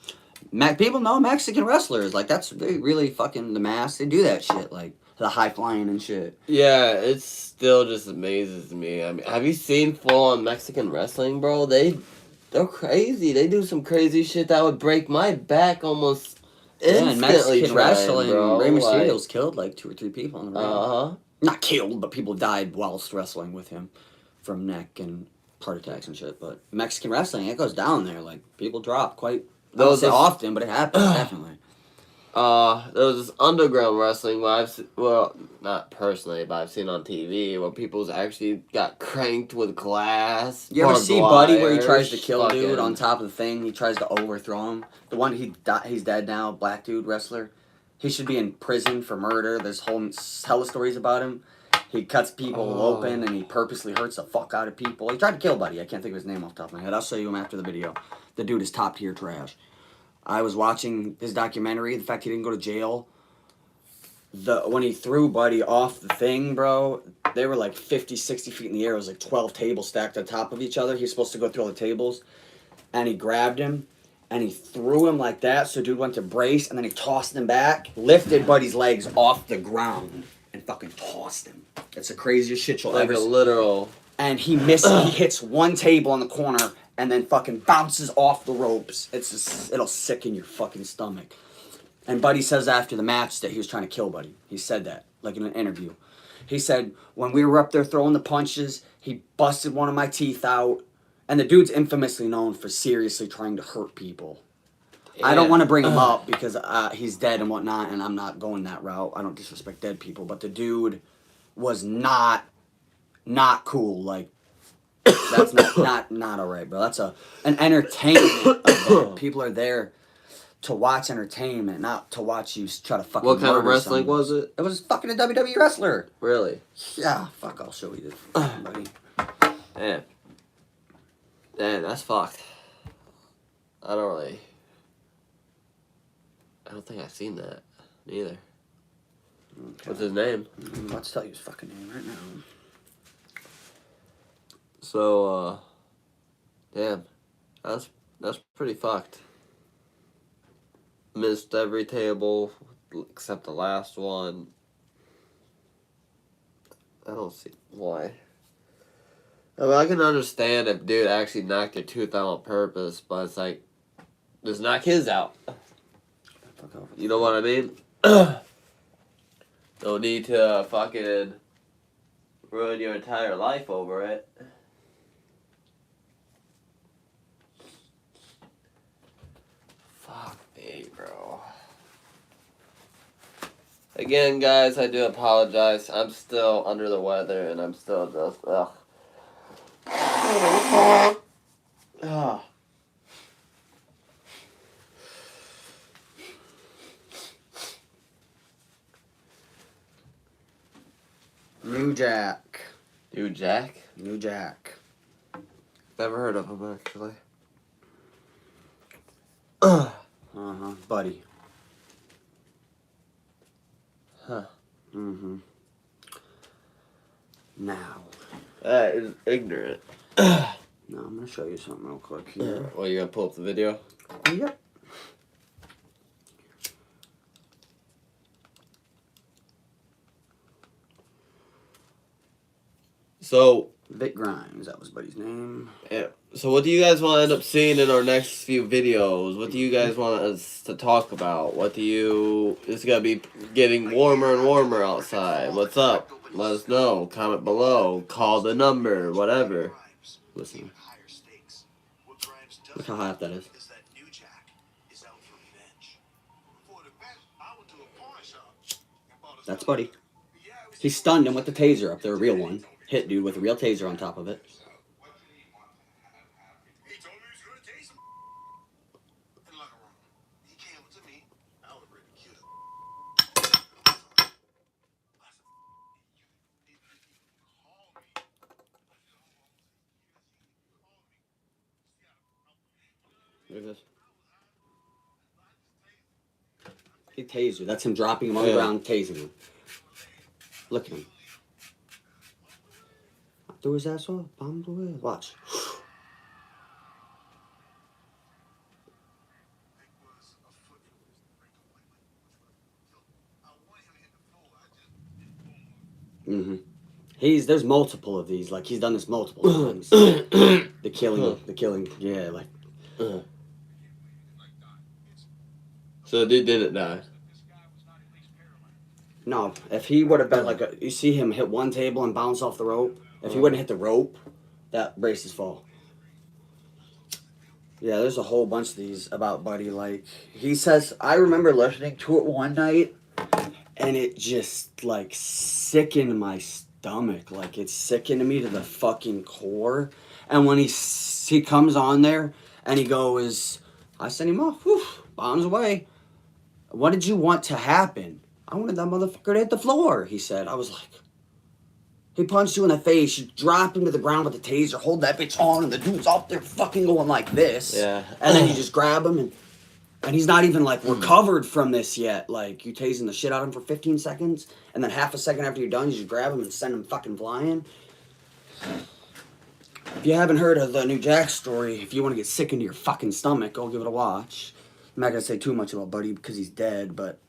people know Mexican wrestlers. Like, they really fucking the mask. They do that shit, like the high flying and shit. Yeah, it still just amazes me. I mean, have you seen full on Mexican wrestling, bro? They're crazy. They do some crazy shit that would break my back almost instantly. Mexican wrestling, bro. Rey Mysterio's killed like 2 or 3 people on the ring. Not killed, but people died whilst wrestling with him from neck and heart attacks and shit. But Mexican wrestling, it goes down there. Like, people drop quite often, but it happens, definitely. There was this underground wrestling where not personally, but I've seen on TV where people's actually got cranked with glass. You ever see Buddy where he tries to kill a dude on top of the thing? He tries to overthrow him. The one he's dead now, black dude wrestler. He should be in prison for murder. There's hella stories about him. He cuts people open and he purposely hurts the fuck out of people. He tried to kill Buddy. I can't think of his name off the top of my head. I'll show you him after the video. The dude is top tier trash. I was watching his documentary, the fact he didn't go to jail. When he threw Buddy off the thing, bro, they were like 50, 60 feet in the air. It was like 12 tables stacked on top of each other. He was supposed to go through all the tables. And he grabbed him, and he threw him like that, so dude went to brace, and then he tossed him back, lifted Buddy's legs off the ground, and fucking tossed him. It's the craziest shit you'll ever see. Like a literal... And he misses, he hits one table on the corner, and then fucking bounces off the ropes. It'll sicken your fucking stomach. And Buddy says after the match that he was trying to kill Buddy. He said that, like in an interview. He said, when we were up there throwing the punches, he busted one of my teeth out. And the dude's infamously known for seriously trying to hurt people. Yeah. I don't want to bring him up because he's dead and whatnot, and I'm not going that route. I don't disrespect dead people, but the dude was not cool. Like, that's not all right, bro. That's an entertainment event. People are there to watch entertainment, not to watch you try to fucking What kind of wrestling was it? It was fucking a WWE wrestler. Really? Yeah, fuck, I'll show you this, buddy. Damn, that's fucked. I don't think I've seen that, neither. Okay. What's his name? Let's tell you his fucking name right now. So, damn, that's pretty fucked. Missed every table except the last one. I don't see why. I mean, I can understand if dude actually knocked your tooth out on purpose, but it's like, just knock his out. You know what I mean? No need to fucking ruin your entire life over it. Fuck me, bro. Again, guys, I do apologize. I'm still under the weather, and I'm still just, ugh. New Jack. New Jack? New Jack. Never heard of him, actually. Buddy. Huh. Mm-hmm. Now. That is ignorant. No, I'm going to show you something real quick here. Well, you going to pull up the video? Yep. So... Vic Grimes, that was Buddy's name. Yeah. So what do you guys want to end up seeing in our next few videos? What do you guys want us to talk about? What do you... It's going to be getting warmer and warmer outside. What's up? Let us know. Comment below. Call the number. Whatever. Listen. Look how high up that is. That's Buddy. He stunned him with the taser up there, a real one. Hit dude with a real taser on top of it. Look at this. He tasered. That's him dropping him on the ground, tasing him. Look at him. Threw his ass off. Bombed away. Watch. Mm-hmm. There's multiple of these. Like, he's done this multiple times. The killing. Yeah, like. So the dude didn't die. No, if he would have been like you see him hit one table and bounce off the rope. If he wouldn't hit the rope, that braces fall. Yeah, there's a whole bunch of these about Buddy. Like, he says, I remember listening to it one night, and it just, like, sickened my stomach. Like, it sickened me to the fucking core. And when he comes on there, and he goes, I sent him off. Whew, bombs away. What did you want to happen? I wanted that motherfucker to hit the floor, he said. I was like, he punched you in the face, you drop him to the ground with the taser, hold that bitch on, and the dude's up there fucking going like this. Yeah. And then you just grab him, and he's not even, like, recovered from this yet. Like, you tasing the shit out of him for 15 seconds, and then half a second after you're done, you just grab him and send him fucking flying. If you haven't heard of the new Jack story, if you want to get sick into your fucking stomach, go give it a watch. I'm not going to say too much about Buddy because he's dead, but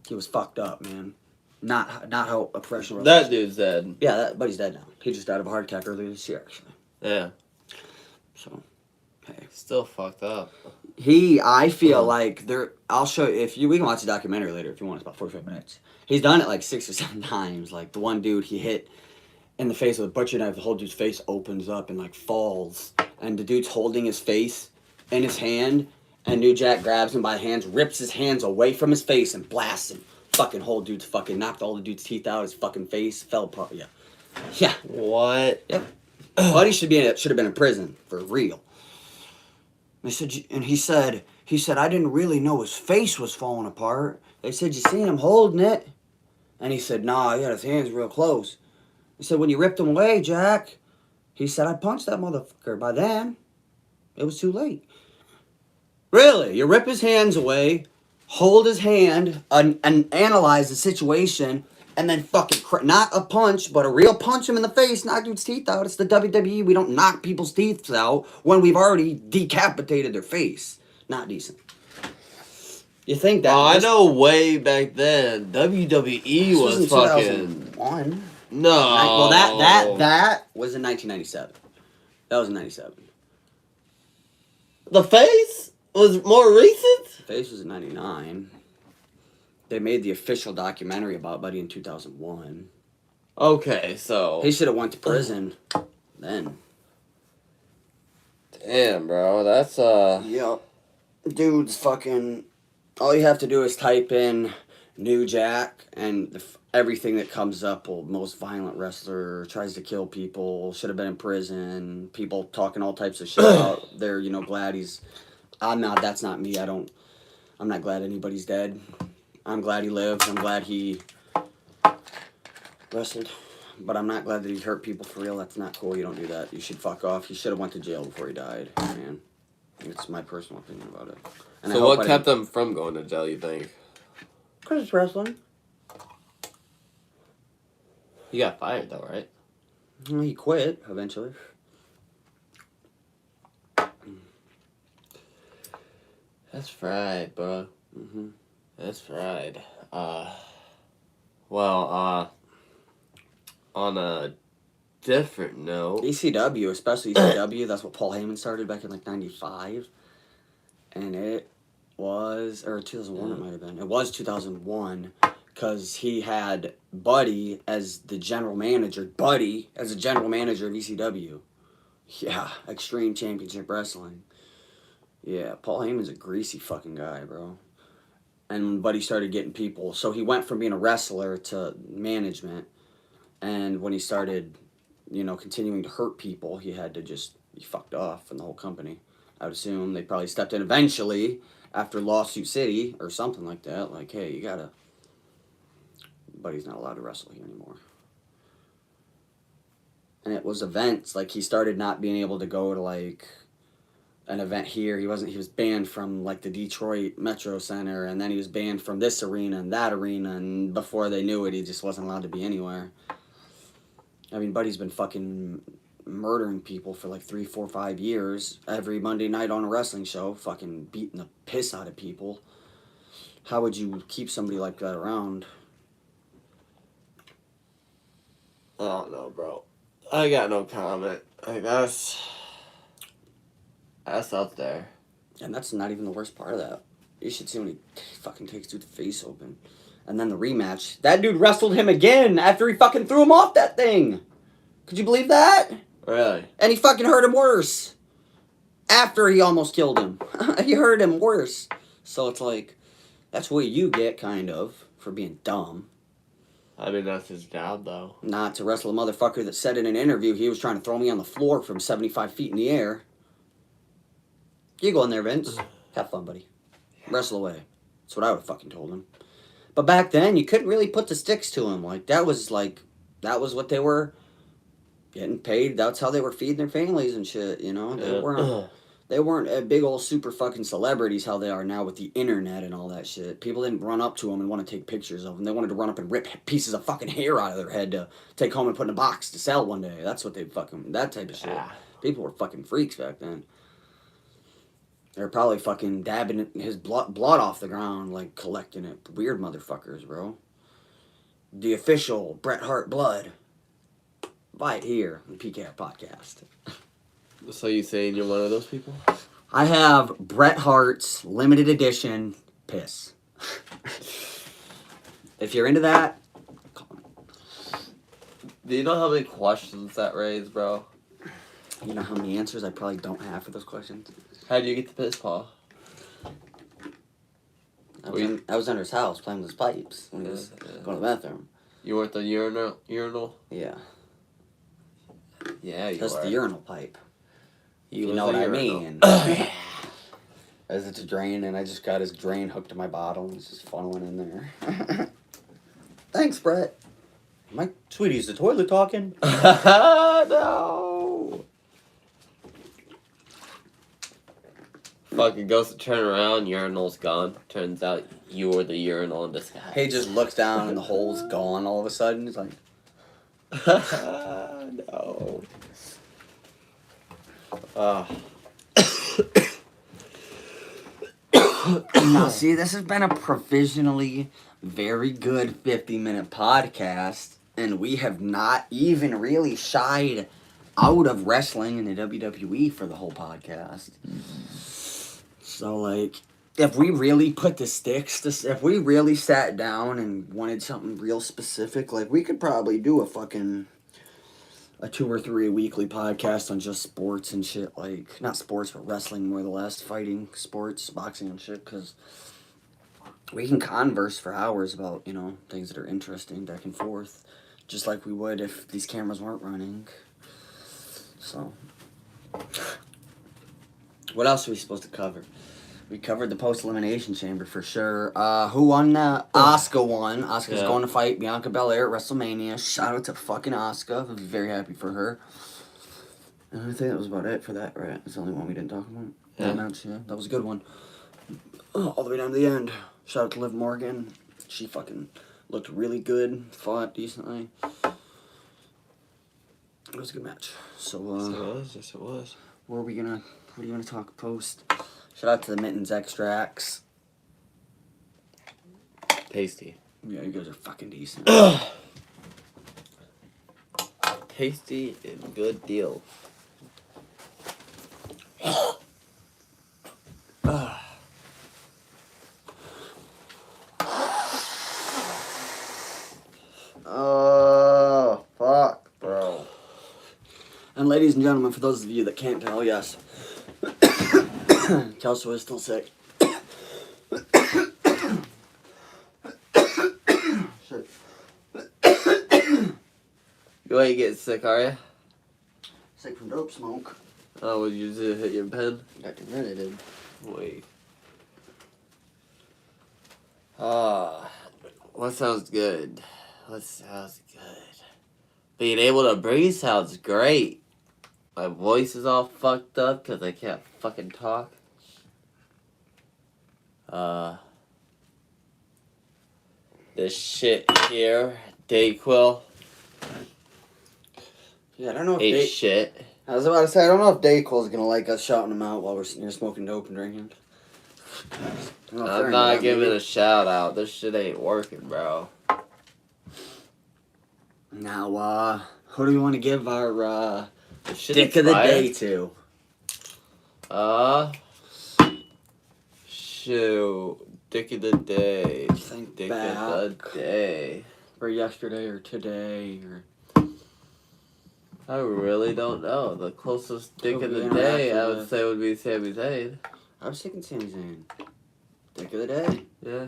he was fucked up, man. Not how a professional... That dude's dead. Yeah, Buddy's dead now. He just died of a heart attack earlier this year, actually. Yeah. So, hey. Still fucked up. I feel like I'll show you, we can watch the documentary later if you want. It's about 45 minutes. He's done it like 6 or 7 times. Like, the one dude he hit in the face with a butcher knife, the whole dude's face opens up and, like, falls. And the dude's holding his face in his hand, and New Jack grabs him by the hands, rips his hands away from his face, and blasts him. Fucking whole dude's fucking knocked all the dude's teeth out. His fucking face fell apart. Yeah. Yeah. What? Yep. Buddy should have been in prison for real. And he said I didn't really know his face was falling apart. They said, you seen him holding it? And he said, nah, he had his hands real close. He said, when you ripped him away, Jack, he said, I punched that motherfucker. By then, it was too late. Really? You rip his hands away, hold his hand, and analyze the situation, and then fucking, not a punch, but a real punch him in the face, knock dude's teeth out. It's the WWE. We don't knock people's teeth out when we've already decapitated their face. Not decent. You think that... Oh, I know way back then, WWE was fucking... 2001. No. Well, that was in 1997. That was in 97. The face was more recent? The face was in 99. They made the official documentary about Buddy in 2001. Okay, so... He should have went to prison then. Damn, bro, that's, Yep. Dude's fucking... All you have to do is type in New Jack, and everything that comes up will most violent wrestler, tries to kill people, should have been in prison, people talking all types of shit about they're, glad he's... that's not me. I'm not glad anybody's dead. I'm glad he lived. I'm glad he wrestled. But I'm not glad that he hurt people for real. That's not cool. You don't do that. You should fuck off. He should have went to jail before he died, man. It's my personal opinion about it. And so what kept him from going to jail, you think? Because it's wrestling. He got fired, though, right? He quit, eventually. That's fried, bro. Mm-hmm. That's fried. On a different note... ECW, especially ECW, that's what Paul Heyman started back in, 95. And it was... Or 2001 it might have been. It was 2001, because he had Buddy as the general manager. Buddy as the general manager of ECW. Yeah, Extreme Championship Wrestling. Yeah, Paul Heyman's a greasy fucking guy, bro. And when Buddy started getting people... So he went from being a wrestler to management. And when he started, continuing to hurt people, he had to just be fucked off from the whole company. I would assume they probably stepped in eventually after Lawsuit City or something like that. Like, hey, you gotta... Buddy's not allowed to wrestle here anymore. And it was events. Like, he started not being able to go to, an event here. He was banned from, the Detroit Metro Center, and then he was banned from this arena and that arena, and before they knew it, he just wasn't allowed to be anywhere. I mean, Buddy's been fucking murdering people for 3, 4, 5 years. Every Monday night on a wrestling show, fucking beating the piss out of people. How would you keep somebody like that around? I don't know, bro. I got no comment. That's up there. And that's not even the worst part of that. You should see when he fucking takes dude's face open. And then the rematch. That dude wrestled him again after he fucking threw him off that thing. Could you believe that? Really? And he fucking hurt him worse. After he almost killed him. He hurt him worse. So it's that's what you get, kind of, for being dumb. I mean, that's his job, though. Not to wrestle a motherfucker that said in an interview he was trying to throw me on the floor from 75 feet in the air. You go in there, Vince. Have fun, buddy. Wrestle away. That's what I would have fucking told him. But back then, you couldn't really put the sticks to him. That was what they were getting paid. That's how they were feeding their families and shit, They weren't big old super fucking celebrities how they are now with the internet and all that shit. People didn't run up to them and want to take pictures of them. They wanted to run up and rip pieces of fucking hair out of their head to take home and put in a box to sell one day. That's what that type of shit. Yeah. People were fucking freaks back then. They were probably fucking dabbing his blood off the ground, collecting it. Weird motherfuckers, bro. The official Bret Hart blood. Buy it here on the Pkr Podcast. So you saying you're one of those people? I have Bret Hart's limited edition piss. If you're into that, call me. Do you know how many questions that raised, bro? You know how many answers I probably don't have for those questions? How'd you get the piss, Paul? I was under his house playing with his pipes when he was going to the bathroom. You were at the urinal? Yeah. Yeah, you That's were. the urinal pipe. You know what I mean. As it's a drain, and I just got his drain hooked to my bottle, and it's just funneling in there. Thanks, Brett. My sweetie, is the toilet talking? No. Fucking goes to turn around, urinal's gone. Turns out you were the urinal in disguise. He just looks down and the hole's gone all of a sudden. He's like, no. Now, see, this has been a provisionally very good 50-minute podcast, and we have not even really shied out of wrestling in the WWE for the whole podcast. So, if we really put the sticks, if we really sat down and wanted something real specific, we could probably do a 2 or 3 weekly podcast on just sports and shit, not sports, but wrestling more or less, fighting, sports, boxing and shit, because we can converse for hours about, things that are interesting back and forth, just like we would if these cameras weren't running. So, what else are we supposed to cover? We covered the POST ELIMINATION CHAMBER for sure. Who won that? Asuka won. Asuka's going to fight Bianca Belair at WrestleMania. Shout out to fucking Asuka. I'm very happy for her. And I think that was about it for that, right? That's the only one we didn't talk about. Yeah. That was a good one. All the way down to the end. Shout out to Liv Morgan. She fucking looked really good. Fought decently. It was a good match. So, Yes, it was. What are you gonna talk post? Shout out to the Mittens Extracts. Tasty. Yeah, you guys are fucking decent. Tasty and good deal. Oh, fuck, bro. And ladies and gentlemen, for those of you that can't tell, yes, Kelso is still sick. Shit. You ain't getting sick, are you? Sick from dope smoke. Oh, would you just hit your pen? Dr. Rennie did. Wait. What sounds good? Being able to breathe sounds great. My voice is all fucked up because I can't fucking talk. This shit here, Dayquil. Yeah, I don't know if Ain't shit. I was about to say, I don't know if Dayquil's gonna like us shouting him out while we're sitting here smoking dope and drinking. I'm not giving a shout out. This shit ain't working, bro. Now, who do we want to give our Dick of the day to? Shoot. Dick of the day. Think Dick back. of the day. Or yesterday or today or... I really don't know. The closest dick Who of we the day, interacted I would with. say, would be Sami Zayn. I was thinking Sami Zayn. Dick of the day. Yeah.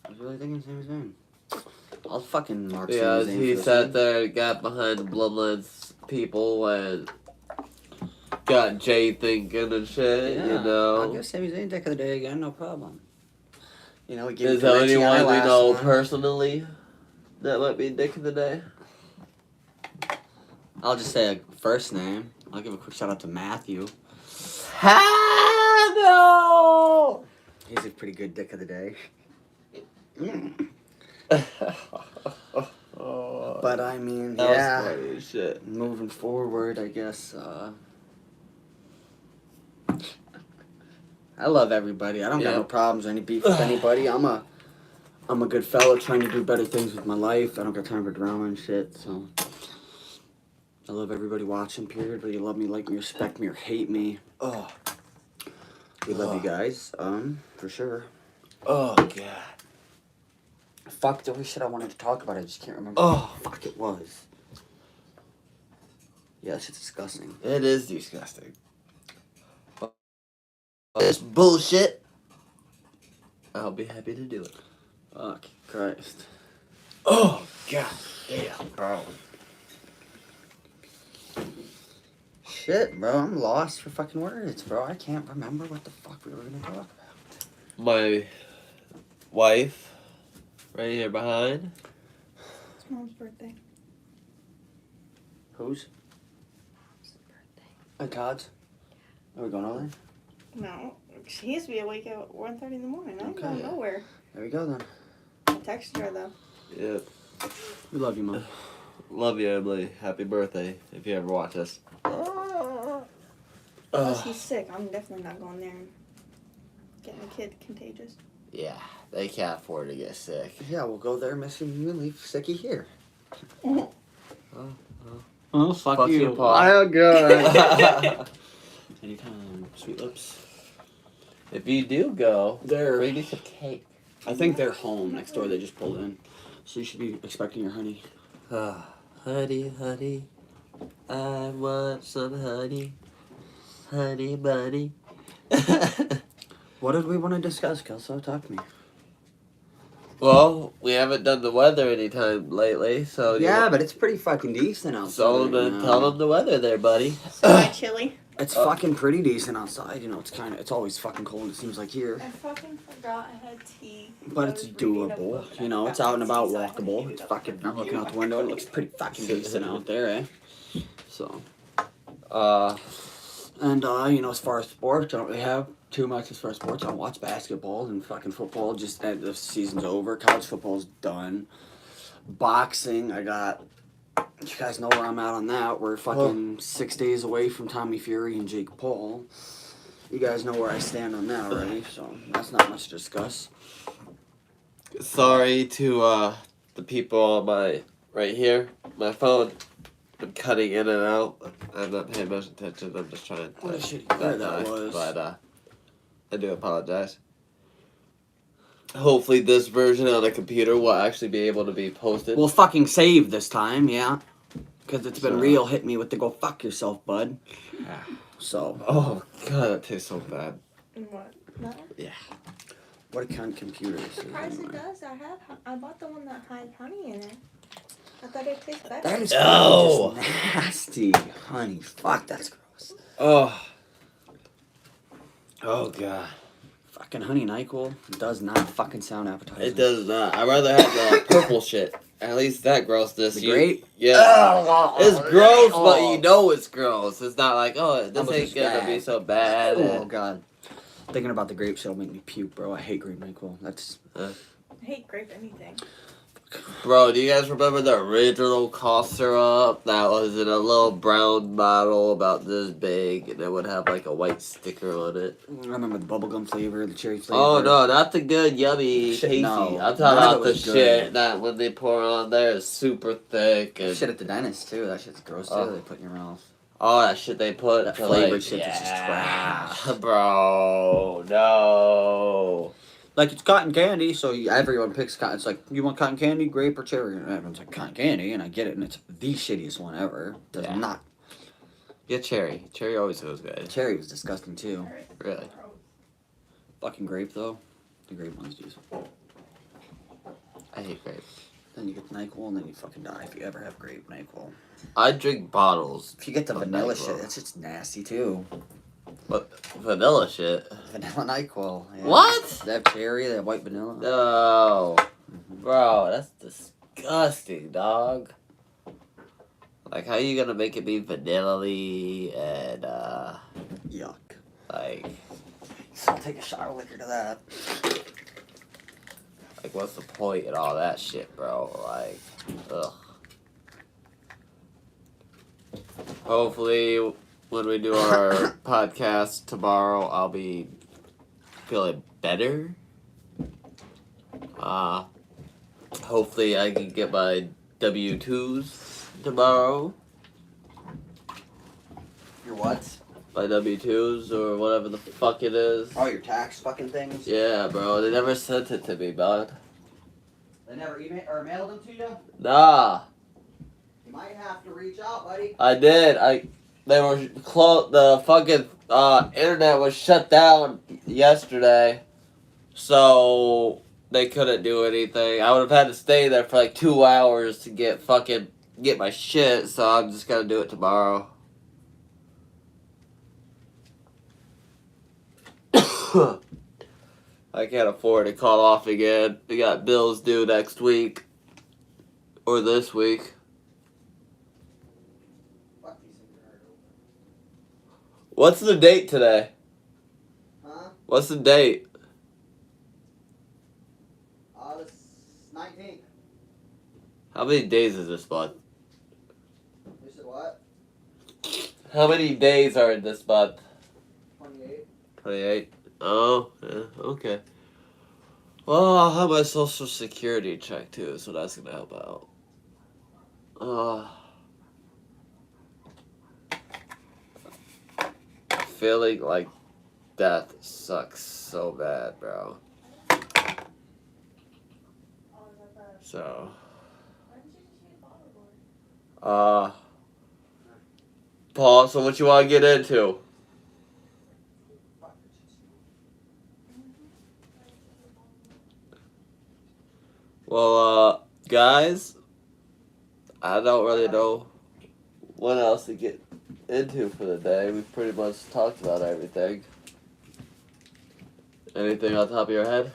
I was really thinking Sami Zayn. I'll fucking mark Yeah, Sami Zayn he for sat this there and got behind the Bloodlines people and got Jay thinking and shit, Yeah, you know. I'll give Sami Zayn Dick of the day again, no problem. You know, we give Is there anyone we know one. personally that might be dick of the day? I'll just say a first name. I'll give a quick shout out to Matthew. No! He's a pretty good dick of the day. But I mean, That yeah. was funny as shit. Moving forward, I guess. I love everybody. I don't got no problems or any beef with anybody. I'm a good fella trying to do better things with my life. I don't got time for drama and shit. So I love everybody watching. Period. Whether you love me, like me, respect me, or hate me. We love you guys. For sure. Oh, God. Fuck, there was shit I wanted to talk about. I just can't remember. Oh. Fuck, it was. Yeah, that shit's disgusting. It is disgusting. This bullshit. I'll be happy to do it. Fuck Christ. Oh, God damn, bro. Shit, bro, I'm lost for fucking words, bro. I can't remember what the fuck we were gonna talk about. My wife, right here behind. It's Mom's birthday. Whose? It's the birthday. Todd's. Are we going over there? No, she needs to be awake at 1:30 in the morning. I'm Okay. going nowhere. There we go then. I texted her though. Yep. We love you, Mom. Love you, Emily. Happy birthday, if you ever watch this. Unless he's sick, I'm definitely not going there and getting the kid contagious. Yeah, they can't afford to get sick. Yeah, we'll go there missing you and leave Sicky here. Oh, fuck you, Paul. Oh, good. Anytime. Sweet lips. If you do go, They're... bring me some cake. I think they're home next door. They just pulled in. So you should be expecting your honey. Honey, honey, I want some honey. Honey bunny. What did we want to discuss, Kelso? Talk to me. Well, we haven't done the weather anytime lately, so... Yeah, but it's pretty fucking decent outside. So right then now. tell them the weather there, buddy. Chilly. It's fucking pretty decent outside. You know, it's always fucking cold, it seems like here. I fucking forgot I had tea. But it's doable. You know, it's out and about, walkable. It's fucking, I'm looking out the window, it looks pretty fucking decent out there, eh? So. And, you know, as far as sports, I don't really have too much as far as sports. I don't watch basketball and fucking football. Just, the season's over. College football's done. Boxing, I got You guys know where I'm at on that. We're fucking 6 days away from Tommy Fury and Jake Paul. You guys know where I stand on that already, so that's not much to discuss. Sorry to the people on my right here. My phone. I'm cutting in and out. I'm not paying much attention. I'm just trying to. What a shitty year that was. But I do apologize. Hopefully, this version on the computer will actually be able to be posted. We'll fucking save this time, yeah. Because it's been real hit me with the go fuck yourself, bud. Yeah. So. Oh, God, that tastes so bad. What? No? Yeah. What kind of computer is I'm it? surprised it does. I bought the one that had honey in it. I thought it tasted better. That is No. just nasty, honey. Fuck, that's gross. Oh. Oh, God. Fucking honey NyQuil does not fucking sound appetizing. It does not. I'd rather have the purple shit. At least that grossness. The grape? Yeah. It's gross, but you know it's gross. It's not like, oh, this ain't gonna be so bad. Oh, God. Thinking about the grape shit'll make me puke, bro. I hate grape NyQuil. That's... I hate grape anything. Bro, do you guys remember the original cough syrup that was in a little brown bottle about this big and it would have like a white sticker on it? I remember the bubblegum flavor, the cherry flavor. Oh no, not the good, yummy, Shit, tasty. no. I'm talking None of about it the was good. shit that when they pour on there is super thick. And Shit at the dentist, too. That shit's gross, too. Oh. They put in your mouth. all that shit they put That to flavored like, shit that's just trash. Bro, no. Like, it's cotton candy, so everyone picks cotton. It's like, you want cotton candy, grape, or cherry? And everyone's like, cotton candy, and I get it, and it's the shittiest one ever. Does Yeah. not. Yeah, cherry. Cherry always goes good. Cherry was disgusting, too. Really. Fucking grape, though. The grape one's decent. I hate grape. Then you get the NyQuil, and then you fucking die if you ever have grape NyQuil. I drink bottles. If you get the of vanilla NyQuil. shit, that's just nasty, too. What? Vanilla shit? Vanilla NyQuil. Yeah. What? They have cherry, they have white vanilla. No. Bro, that's disgusting, dog. Like, how you gonna make it be vanilla-y and, Yuck. like... So I'll take a shot of liquor to that. Like, what's the point in all that shit, bro? Like, ugh. Hopefully, when we do our podcast tomorrow, I'll be feeling better. Hopefully I can get my W-2s tomorrow. Your what? My W-2s or whatever the fuck it is. Oh, your tax fucking things? Yeah, bro. They never sent it to me, bud. They never emailed or mailed them to you? Nah. You might have to reach out, buddy. I did. They were closed. The fucking internet was shut down yesterday, so they couldn't do anything. I would have had to stay there for like 2 hours to get my shit. So I'm just gonna do it tomorrow. I can't afford to call off again. We got bills due next week or this week. What's the date today? Huh? What's the date? The 19th. How many days is this month? You said what? How many days are in this month? 28. 28. Oh, yeah, okay. Well, I'll have my social security check too, so that's gonna help out. Feeling like death sucks so bad, bro. So, Paul, so what you want to get into? Well, guys, I don't really know what else to get into for the day. We've pretty much talked about everything. Anything on top of your head?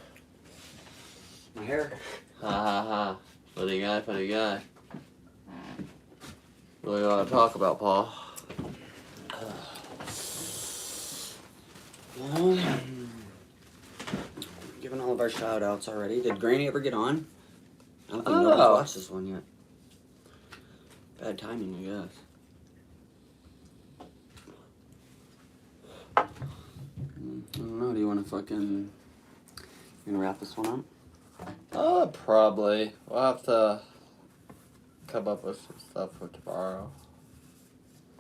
My hair. Ha ha ha. Funny guy, funny guy. What do you want to talk about, Paul? Giving all of our shout outs already. Did Granny ever get on? I don't think Oh. nobody's watched this one yet. Bad timing, I guess. I don't know. Do you want to fucking... You gonna wrap this one up? Probably. We'll have to come up with some stuff for tomorrow.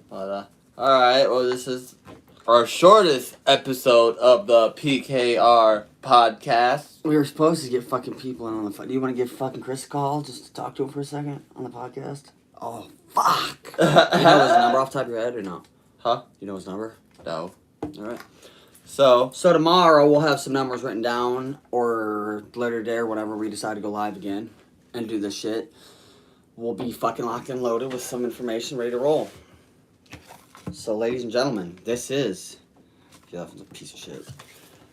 But, alright, well, this is our shortest episode of the PKR Podcast. We were supposed to get fucking people in on the phone. Do you want to give fucking Chris a call just to talk to him for a second on the podcast? Oh, fuck. You know his number off the top of your head or no? Huh? You know his number? No. Alright. So tomorrow we'll have some numbers written down, or later today or whenever we decide to go live again and do this shit. We'll be fucking locked and loaded with some information ready to roll. So, ladies and gentlemen, this is... Yeah, that's a piece of shit.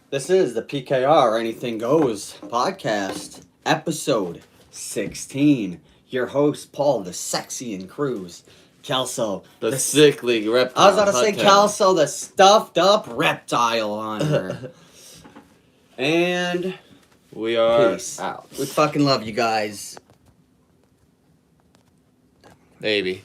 This is the PKR Anything Goes podcast, episode 16. Your host, Paul, the Sexy and Cruz. Kelso, the sickly reptile. I was about to say Kelso, the stuffed up reptile hunter. And we are peace out. We fucking love you guys. Maybe.